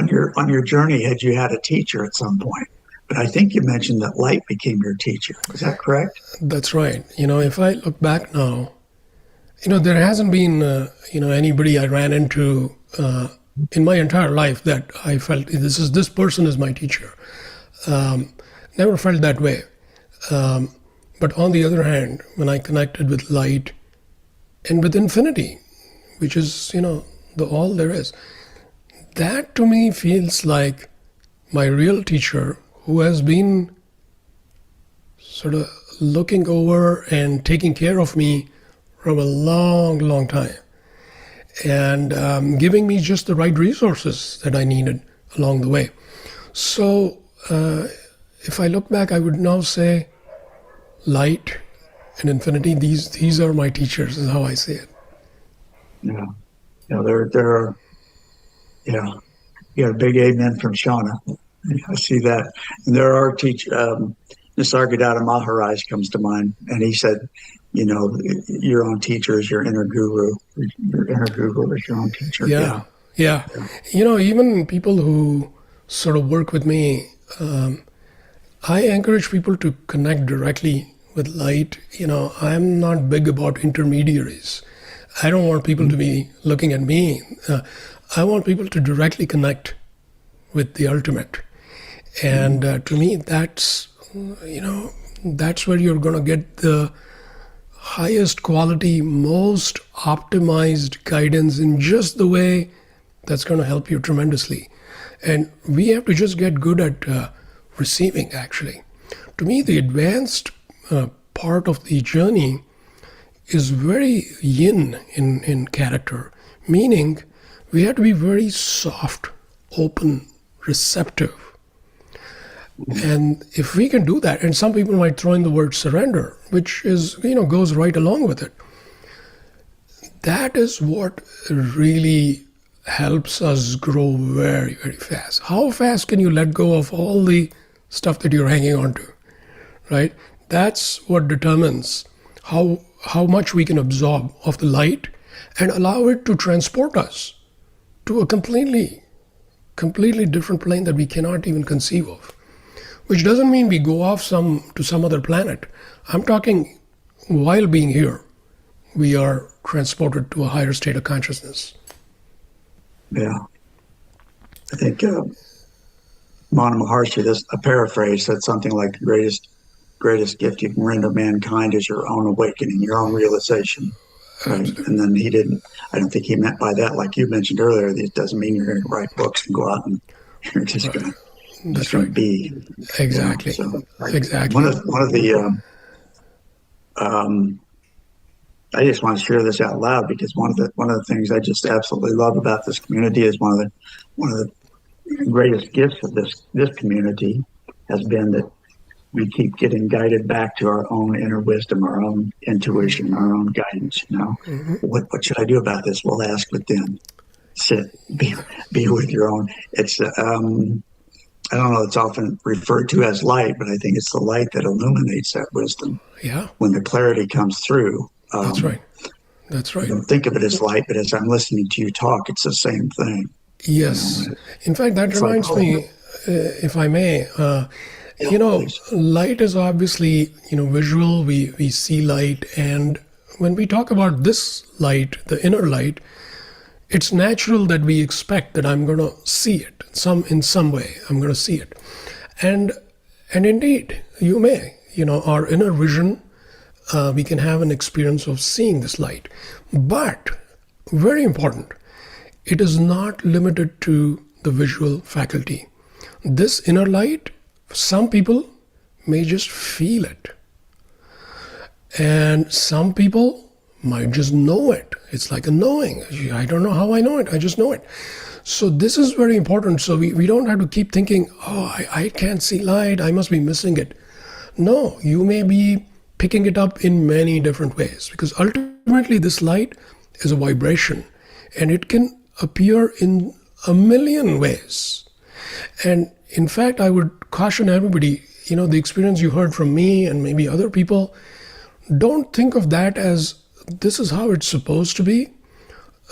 your journey, had you had a teacher at some point? But I think you mentioned that light became your teacher. Is that correct? That's right. If I look back now, there hasn't been, anybody I ran into in my entire life that I felt this person is my teacher. Never felt that way. But on the other hand, when I connected with light and with infinity, which is, the all there is, that to me feels like my real teacher, who has been sort of looking over and taking care of me from a long, long time, and giving me just the right resources that I needed along the way. So if I look back, I would now say light and infinity, these are my teachers, is how I see it. Yeah. There are, you got a big amen from Shauna. I see that. And there are Nisargadatta Maharaj comes to mind, and he said, your own teacher is your inner guru. Your inner guru is your own teacher. Yeah. Even people who sort of work with me, I encourage people to connect directly with light. I'm not big about intermediaries. I don't want people to be looking at me. I want people to directly connect with the ultimate. And to me, that's where you're going to get the highest quality, most optimized guidance in just the way that's going to help you tremendously. And we have to just get good at receiving, actually. To me, the advanced part of the journey is very yin in character, meaning we have to be very soft, open, receptive. And if we can do that, and some people might throw in the word surrender, which is, goes right along with it. That is what really helps us grow very, very fast. How fast can you let go of all the stuff that you're hanging on to, right? That's what determines how much we can absorb of the light and allow it to transport us to a completely different plane that we cannot even conceive of. Which doesn't mean we go off to some other planet. I'm talking while being here, we are transported to a higher state of consciousness. Yeah. I think Mana Maharshi, a paraphrase, said something like the greatest gift you can render mankind is your own awakening, your own realization. Right? And then I don't think he meant by that, like you mentioned earlier, it doesn't mean you're going to write books and go out and you're just going to That's right. Be exactly. Exactly. One of the I just want to share this out loud because one of the things I just absolutely love about this community is one of the greatest gifts of this community has been that we keep getting guided back to our own inner wisdom, our own intuition, our own guidance. Mm-hmm. What should I do about this? We'll ask within. Sit, be with your own. It's I don't know, it's often referred to as light, but I think it's the light that illuminates that wisdom. Yeah. When the clarity comes through. That's right. That's right. I don't think of it as light, but as I'm listening to you talk, it's the same thing. Yes. In fact, that reminds me, if I may, please. Light is obviously, visual. We see light. And when we talk about this light, the inner light, it's natural that we expect that I'm going to see it in some way. I'm going to see it, and indeed you may. Our inner vision, we can have an experience of seeing this light, but very important, it is not limited to the visual faculty. This inner light, some people may just feel it, and some people might just know it. It's like a knowing. I don't know how I know it. I just know it. So this is very important. So we don't have to keep thinking, oh, I can't see light. I must be missing it. No, you may be picking it up in many different ways, because ultimately this light is a vibration and it can appear in a million ways. And in fact, I would caution everybody, the experience you heard from me and maybe other people, don't think of that as this is how it's supposed to be.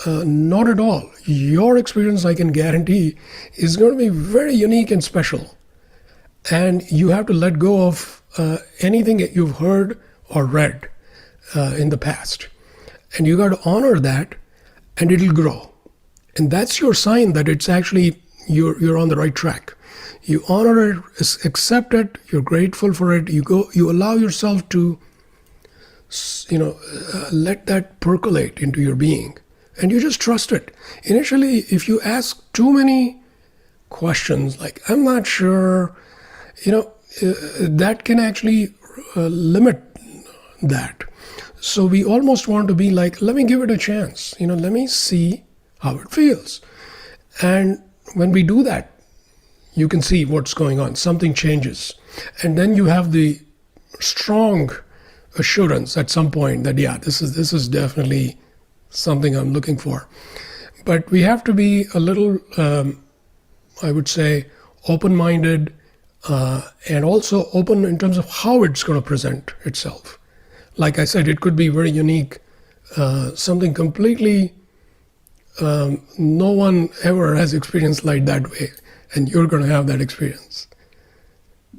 Not at all. Your experience, I can guarantee, is going to be very unique and special. And you have to let go of anything that you've heard or read in the past. And you got to honor that, and it'll grow. And that's your sign that it's actually, you're on the right track. You honor it, accept it, you're grateful for it, you allow yourself to let that percolate into your being, and you just trust it. Initially, if you ask too many questions like, I'm not sure, that can actually limit that. So we almost want to be like, let me give it a chance, let me see how it feels. And when we do that, you can see what's going on. Something changes. And then you have the strong assurance at some point that, yeah, this is definitely something I'm looking for. But we have to be a little, I would say, open-minded, and also open in terms of how it's going to present itself. Like I said, it could be very unique, something completely no one ever has experienced light that way, and you're going to have that experience.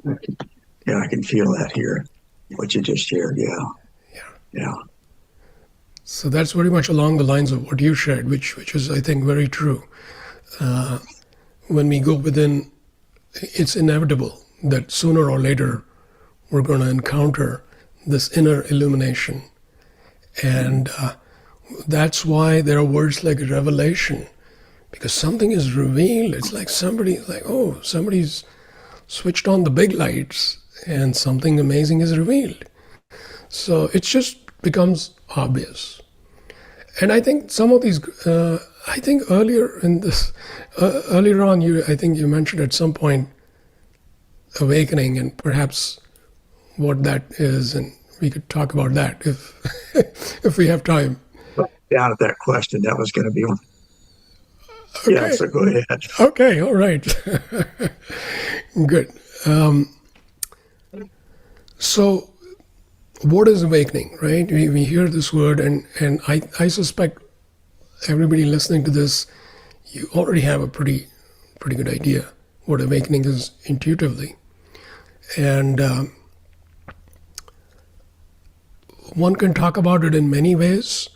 Yeah, I can feel that here, what you just shared. Yeah. So that's very much along the lines of what you shared, which is, I think, very true. When we go within, it's inevitable that sooner or later we're going to encounter this inner illumination. And that's why there are words like revelation, because something is revealed. It's like somebody's switched on the big lights and something amazing is revealed. So it just becomes obvious. And I think some of these, I think earlier on, I think you mentioned at some point awakening and perhaps what that is, and we could talk about that if we have time. Down at that question, that was going to be one. Okay. Yeah, so go ahead. Okay, all right. Good. So what is awakening, right? We hear this word, and I suspect everybody listening to this, you already have a pretty good idea what awakening is intuitively. And one can talk about it in many ways.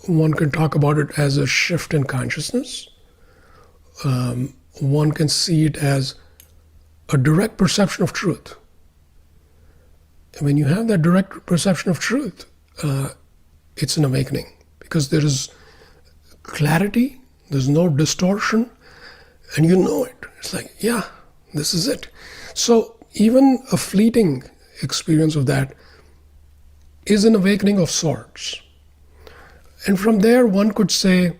One can talk about it as a shift in consciousness. One can see it as a direct perception of truth. When you have that direct perception of truth, it's an awakening, because there is clarity, there's no distortion, and you know it. It's like, yeah, this is it. So even a fleeting experience of that is an awakening of sorts. And from there, one could say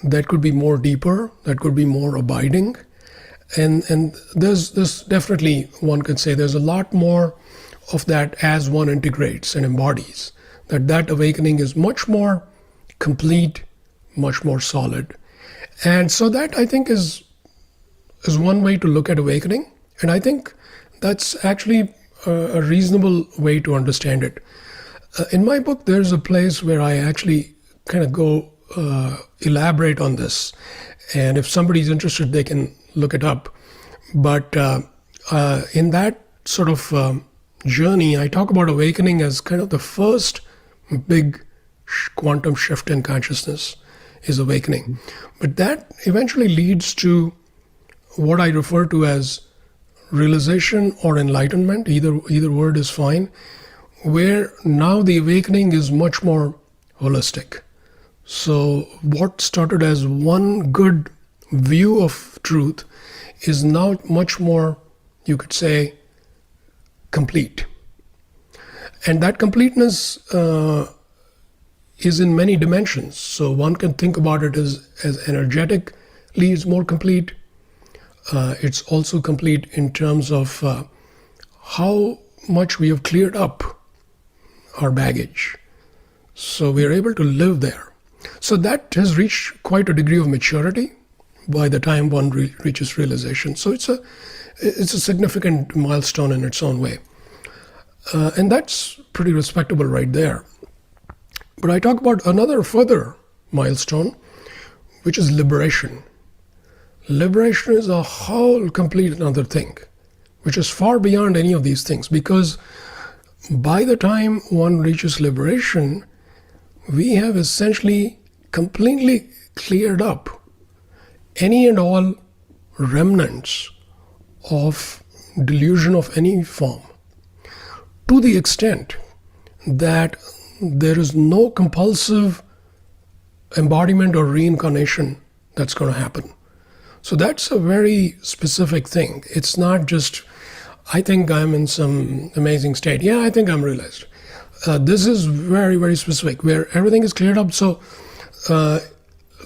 that could be more deeper, that could be more abiding. And there's definitely, one could say there's a lot more of that as one integrates and embodies, that awakening is much more complete, much more solid. And so that, I think, is one way to look at awakening. And I think that's actually a reasonable way to understand it. In my book, there's a place where I actually kind of go elaborate on this. And if somebody's interested, they can look it up. But in that sort of journey, I talk about awakening as kind of the first big quantum shift in consciousness. is awakening. But that eventually leads to what I refer to as realization or enlightenment. Either word is fine, where now the awakening is much more holistic. So what started as one good view of truth is now much more, you could say, complete. And that completeness is in many dimensions. So one can think about it as energetically it's more complete. It's also complete in terms of how much we have cleared up our baggage. So we are able to live there. So that has reached quite a degree of maturity by the time one reaches realization. So it's a significant milestone in its own way. And that's pretty respectable right there. But I talk about another further milestone, which is liberation. Liberation is a whole complete another thing, which is far beyond any of these things, because by the time one reaches liberation, we have essentially completely cleared up any and all remnants of delusion of any form, to the extent that there is no compulsive embodiment or reincarnation that's going to happen. So that's a very specific thing. It's not just, I think I'm in some amazing state. Yeah, I think I'm realized. This is very, very specific, where everything is cleared up. So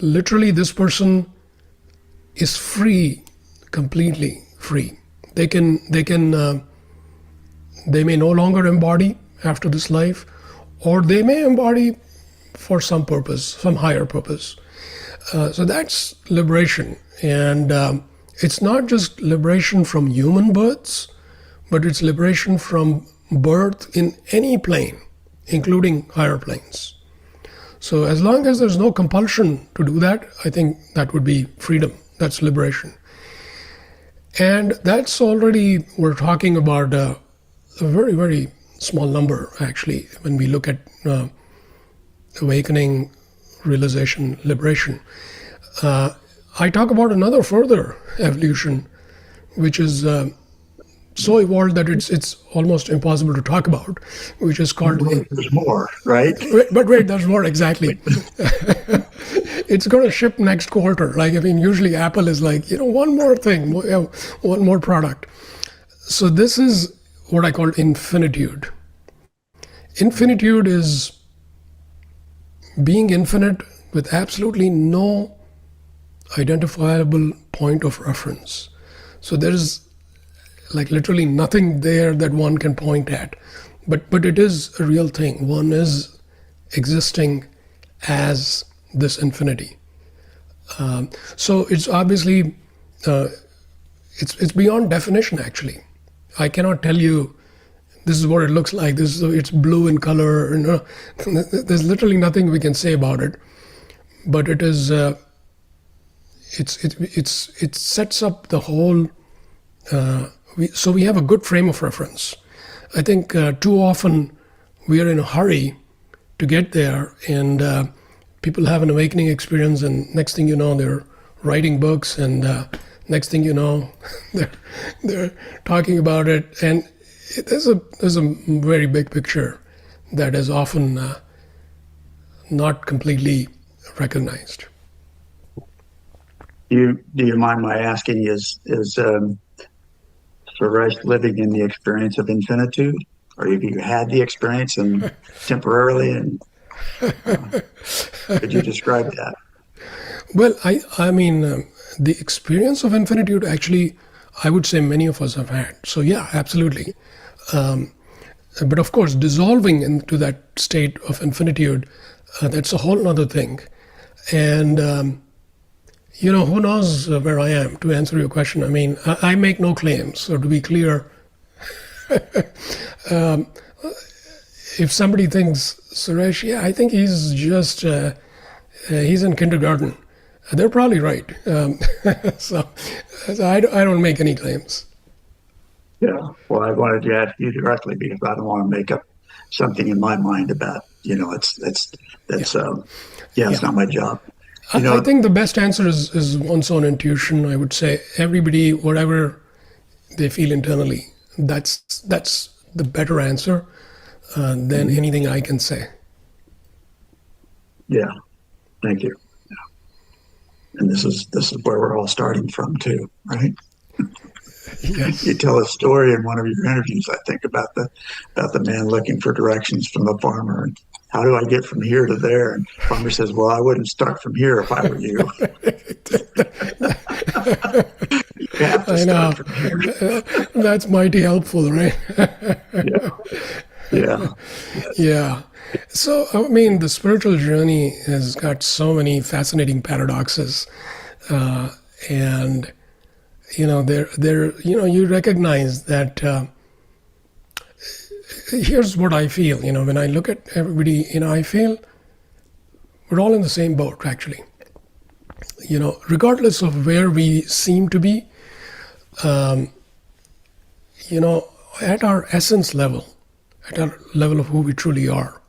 literally this person is free, completely free. They may no longer embody after this life, or they may embody for some purpose, some higher purpose. So that's liberation. And it's not just liberation from human births, but it's liberation from birth in any plane, including higher planes. So as long as there's no compulsion to do that, I think that would be freedom. That's liberation. And that's already, we're talking about a very, very small number, actually, when we look at awakening, realization, liberation. I talk about another further evolution, which is so evolved that it's almost impossible to talk about, which is called... There's more, right? But wait, there's more, exactly. It's going to ship next quarter. Like, I mean, usually Apple is like, one more thing, one more product. So this is what I call infinitude. Infinitude is being infinite with absolutely no identifiable point of reference. So there is like literally nothing there that one can point at, but it is a real thing. One is existing as this infinity. So it's obviously it's beyond definition. Actually, I cannot tell you this is what it looks like. It's blue in color. There's literally nothing we can say about it. But it is. It sets up the whole. So we have a good frame of reference. I think too often we are in a hurry to get there, and people have an awakening experience, and next thing you know, they're writing books, and next thing you know, they're talking about it, and there's a very big picture that is often not completely recognized. Do you mind my asking, is Suresh living in the experience of infinitude, or have you had the experience and temporarily, and could you describe that? Well, I mean, the experience of infinitude, actually, I would say many of us have had. So yeah, absolutely. But of course, dissolving into that state of infinitude, that's a whole other thing. And who knows where I am, to answer your question. I mean, I make no claims. So to be clear, if somebody thinks, Suresh, yeah, I think he's just, he's in kindergarten, they're probably right. So I don't make any claims. Yeah, well, I wanted to ask you directly because I don't want to make up something in my mind about, it's not my job. I think the best answer is one's own intuition. I would say everybody, whatever they feel internally, that's the better answer than anything I can say. Yeah, thank you. Yeah. And this is where we're all starting from too, right? Yes. You tell a story in one of your interviews, I think, about the man looking for directions from the farmer. And how do I get from here to there? And the farmer says, well, I wouldn't start from here if I were you. You have to start from here. That's mighty helpful, right? Yeah. Yeah. Yeah. So, I mean, the spiritual journey has got so many fascinating paradoxes. And, you recognize that here's what I feel, when I look at everybody, I feel we're all in the same boat, actually. Regardless of where we seem to be, at our essence level, at our level of who we truly are,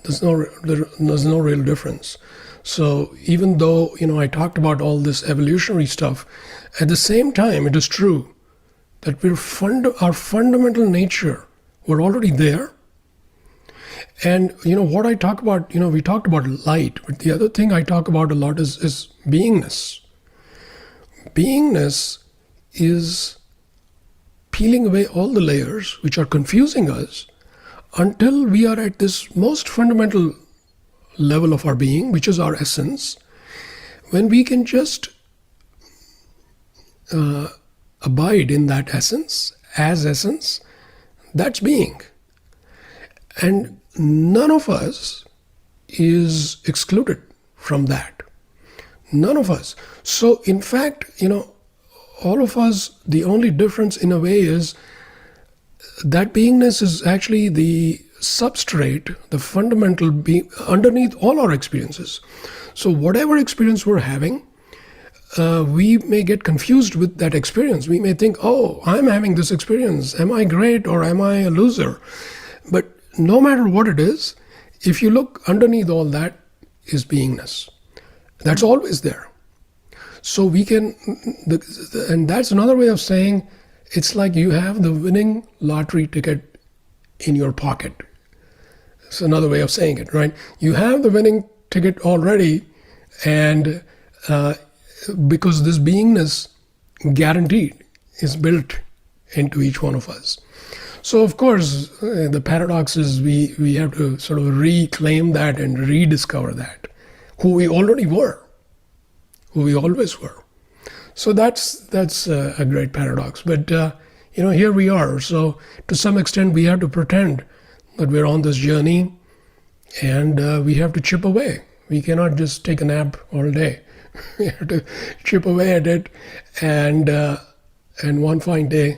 there's no real difference. So even though, I talked about all this evolutionary stuff, at the same time, it is true that our fundamental nature, we're already there. And, what I talk about, we talked about light, but the other thing I talk about a lot is beingness. Beingness is peeling away all the layers which are confusing us until we are at this most fundamental level of our being, which is our essence, when we can just abide in that essence, as essence, that's being. And none of us is excluded from that. None of us. So in fact, all of us, the only difference in a way is that beingness is actually the substrate, the fundamental being underneath all our experiences. So whatever experience we're having, we may get confused with that experience. We may think, oh, I'm having this experience. Am I great or am I a loser? But no matter what it is, if you look underneath all that is beingness. That's always there. So we can, and that's another way of saying, it's like you have the winning lottery ticket in your pocket. It's another way of saying it, right? You have the winning ticket already, and because this beingness guaranteed is built into each one of us. So of course, the paradox is we have to sort of reclaim that and rediscover that, who we already were, who we always were. So that's a great paradox. But here we are. So to some extent, we have to pretend that we're on this journey, and we have to chip away. We cannot just take a nap all day. We have to chip away at it, and one fine day,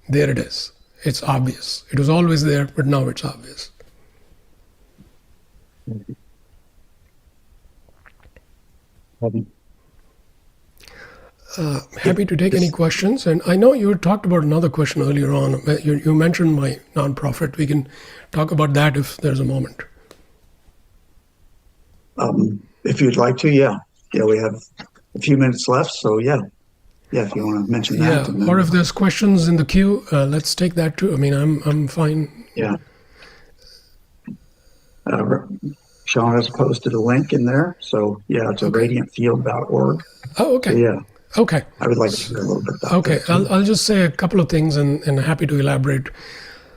there it is. It's obvious. It was always there, but now it's obvious. Happy to take any questions. And I know you talked about another question earlier on. You mentioned my nonprofit. We can talk about that if there's a moment. If you'd like to, yeah. Yeah, we have a few minutes left, so yeah. Yeah, if you want to mention that. Yeah, or if there's questions in the queue, let's take that too. I mean, I'm fine. Yeah. Sean has posted a link in there, so yeah, it's radiantfield.org. Oh, okay. So, yeah. Okay. I would like to hear a little bit about that. Okay, I'll just say a couple of things and happy to elaborate.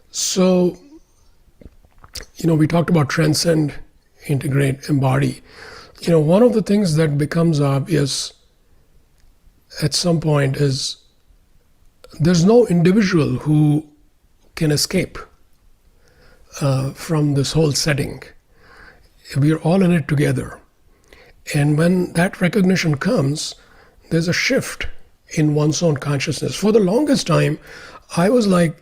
So, we talked about transcend, integrate, embody. One of the things that becomes obvious at some point is there's no individual who can escape from this whole setting. We are all in it together. And when that recognition comes, there's a shift in one's own consciousness. For the longest time, I was like,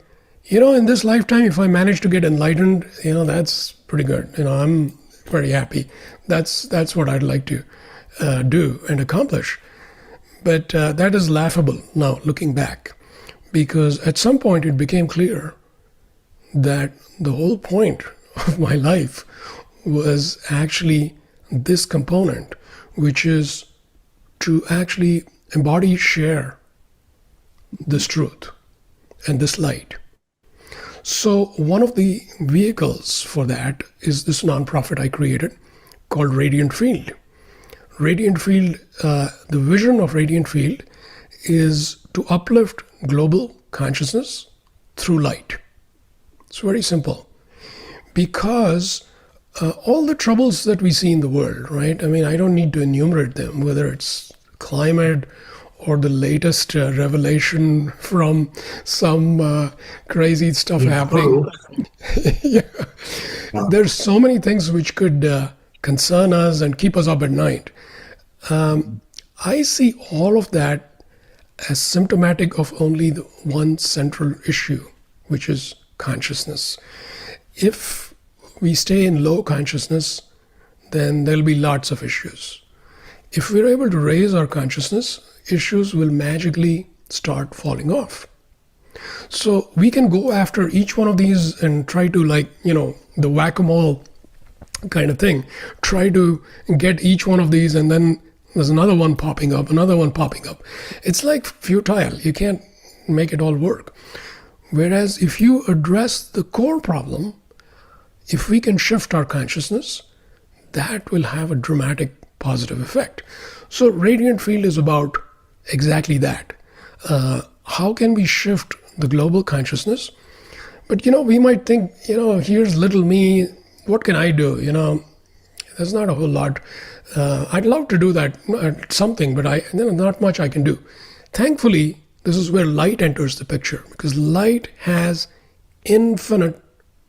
in this lifetime, if I manage to get enlightened, that's pretty good. I'm very happy. That's what I'd like to do and accomplish. But that is laughable now, looking back, because at some point it became clear that the whole point of my life was actually this component, which is to actually embody, share this truth and this light. So one of the vehicles for that is this nonprofit I created called Radiant Field. Radiant Field, the vision of Radiant Field is to uplift global consciousness through light. It's very simple. Because all the troubles that we see in the world, right? I mean, I don't need to enumerate them, whether it's climate or the latest revelation from some crazy stuff happening. Yeah. There's so many things which could concern us and keep us up at night. I see all of that as symptomatic of only the one central issue, which is consciousness. If we stay in low consciousness, then there'll be lots of issues. If we're able to raise our consciousness, issues will magically start falling off. So we can go after each one of these and try to, like, the whack-a-mole kind of thing. Try to get each one of these, and then there's another one popping up, another one popping up. It's like futile. You can't make it all work. Whereas if you address the core problem, if we can shift our consciousness, that will have a dramatic positive effect. So Radiant Field is about exactly that. How can we shift the global consciousness? But, we might think, here's little me, what can I do? There's not a whole lot. I'd love to do that, something, but not much I can do. Thankfully, this is where light enters the picture, because light has infinite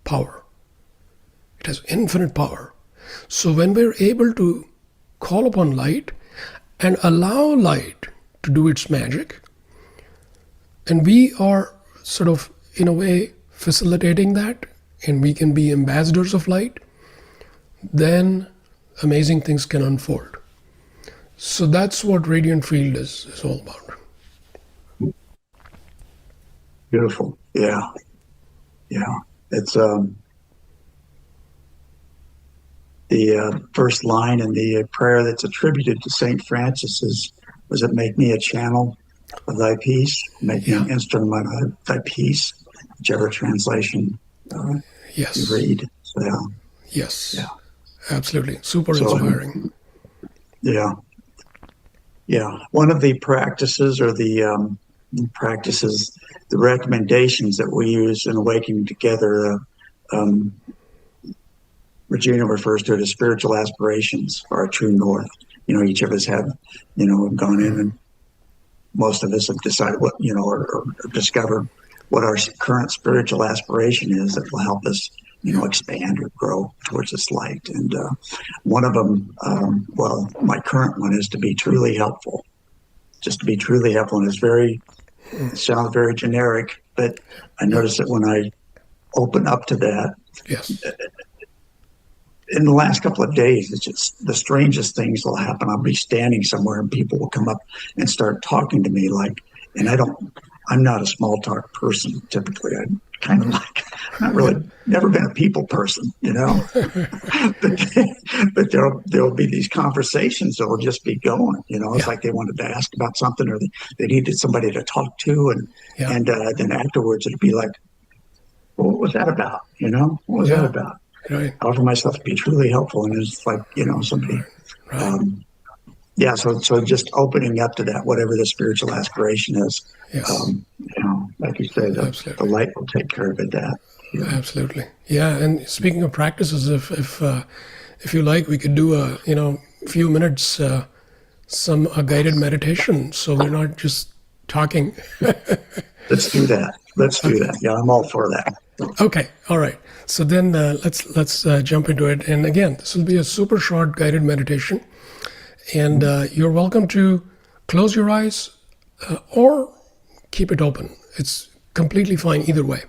power. It has infinite power. So when we're able to call upon light and allow light to do its magic, and we are sort of, in a way, facilitating that, and we can be ambassadors of light, then amazing things can unfold. So that's what Radiant Field is all about. Beautiful. Yeah. It's the first line in the prayer that's attributed to St. Francis was it make me a channel of thy peace, make me an instrument of thy peace, whichever translation yes. you read. So, yes. Yeah. Absolutely. Super inspiring. Yeah. One of the practices or the recommendations that we use in Awakening Together, Regina refers to it as spiritual aspirations, or our true north. Each of us have, gone in, and most of us have decided what, or discovered what our current spiritual aspiration is that will help us, expand or grow towards this light. And one of them, my current one is to be truly helpful. Just to be truly helpful. And it sounds very generic, but I notice that when I open up to that, yes. In the last couple of days, it's just the strangest things will happen. I'll be standing somewhere and people will come up and start talking to me I'm not a small talk person typically. I'm kind of never been a people person, but there'll be these conversations that will just be going, it's like they wanted to ask about something, or they needed somebody to talk to. And then afterwards it'd be like, well, what was that about? What was that about? Right. I offer myself to be truly helpful, and it's like, somebody. Right. So just opening up to that, whatever the spiritual aspiration is. Yes. Like you said, the light will take care of it. Absolutely. Yeah. And speaking of practices, if you like, we could do a few minutes a guided meditation, so we're not just talking. Let's do that. Yeah, I'm all for that. Okay. All right. So then let's jump into it. And again, this will be a super short guided meditation. And you're welcome to close your eyes or keep it open. It's completely fine either way.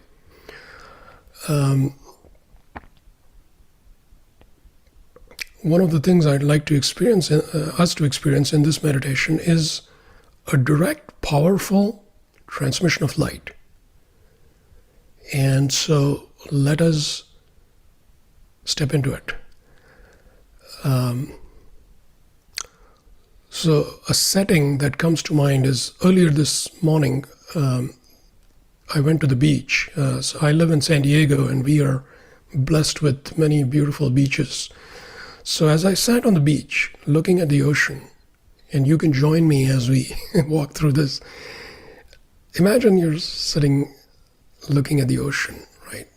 One of the things I'd like to experience, us to experience in this meditation, is a direct, powerful transmission of light. And so let us step into it. So a setting that comes to mind is earlier this morning, I went to the beach. So I live in San Diego, and we are blessed with many beautiful beaches. So as I sat on the beach looking at the ocean, and you can join me as we walk through this, imagine you're sitting looking at the ocean, right?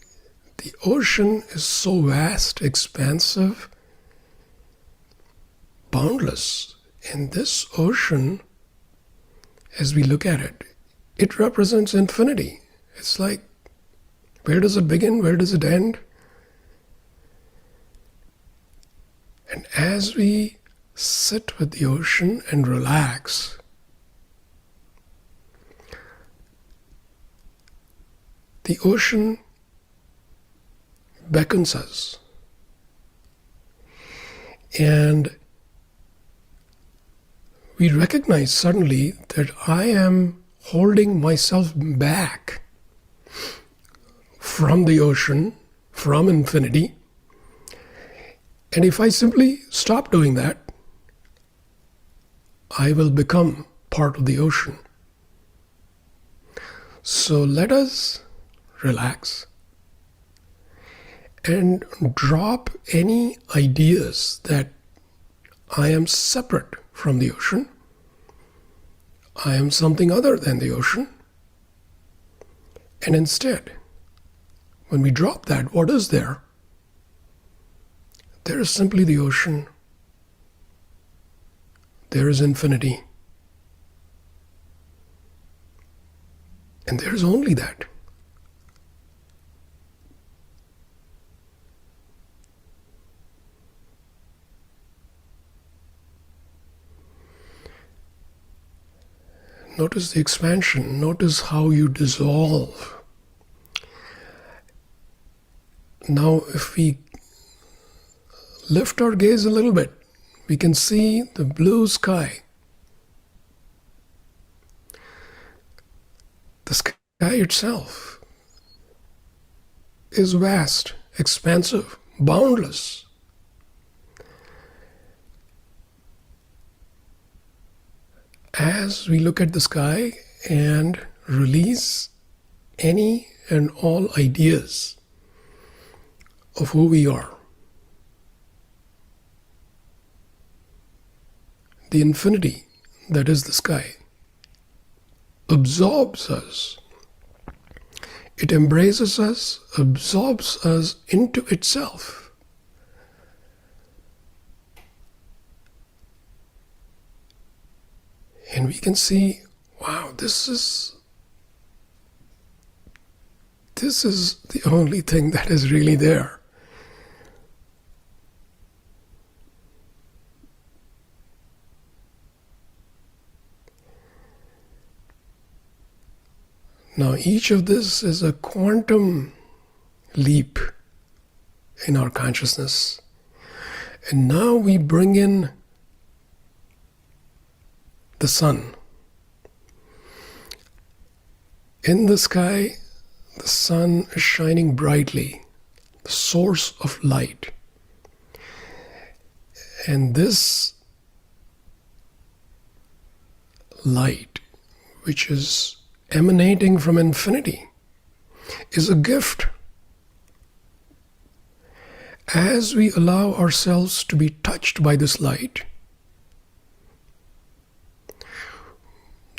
The ocean is so vast, expansive, boundless. And this ocean, as we look at it, it represents infinity. It's like, where does it begin? Where does it end? And as we sit with the ocean and relax, the ocean beckons us. And we recognize suddenly that I am holding myself back from the ocean, from infinity. And if I simply stop doing that, I will become part of the ocean. So let us relax and drop any ideas that I am separate from the ocean. I am something other than the ocean. And instead, when we drop that, what is there? There is simply the ocean. There is infinity. And there is only that. Notice the expansion. Notice how you dissolve. Now, if we lift our gaze a little bit, we can see the blue sky. The sky itself is vast, expansive, boundless. As we look at the sky and release any and all ideas of who we are, the infinity that is the sky absorbs us. It embraces us, absorbs us into itself. And we can see, wow, this is the only thing that is really there. Now, each of this is a quantum leap in our consciousness. And now we bring in the sun. In the sky, the sun is shining brightly, the source of light. And this light, which is emanating from infinity, is a gift. As we allow ourselves to be touched by this light,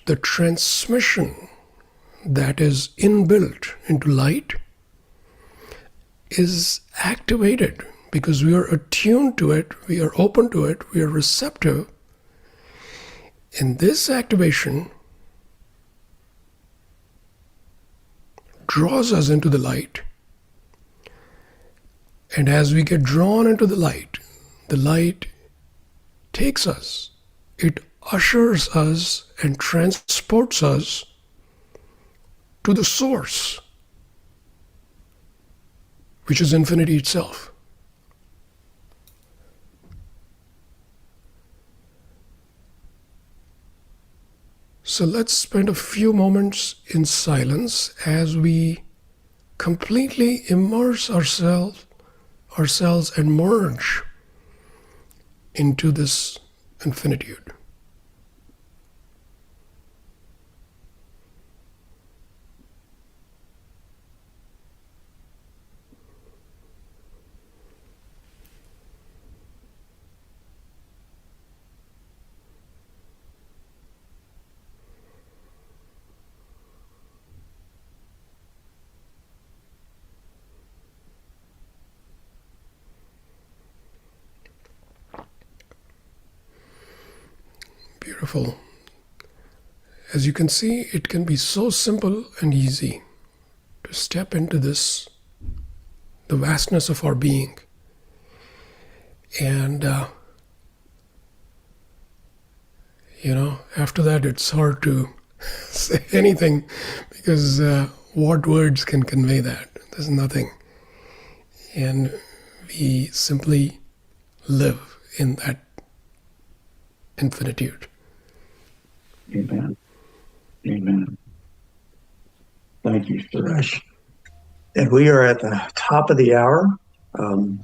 the transmission that is inbuilt into light is activated because we are attuned to it, we are open to it, we are receptive. And this activation draws us into the light. And as we get drawn into the light takes us, it ushers us and transports us to the source, which is infinity itself. So let's spend a few moments in silence as we completely immerse ourselves and merge into this infinitude. Beautiful. As you can see, it can be so simple and easy to step into this, the vastness of our being. And, after that, it's hard to say anything because what words can convey that? There's nothing. And we simply live in that infinitude. Amen. Amen. Thank you, Suresh. And we are at the top of the hour. I'm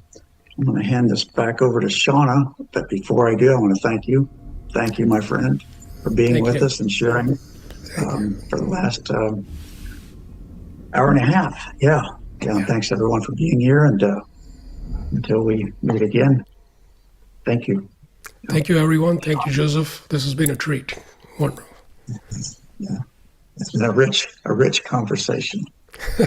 going to hand this back over to Shauna. But before I do, I want to thank you. Thank you, my friend, for being with us and sharing for the last hour and a half. Yeah. Thanks, everyone, for being here. And until we meet again, thank you. Thank you, everyone. Thank you, Joseph. This has been a treat. Wonderful. Yeah. It's been a rich conversation. Yeah.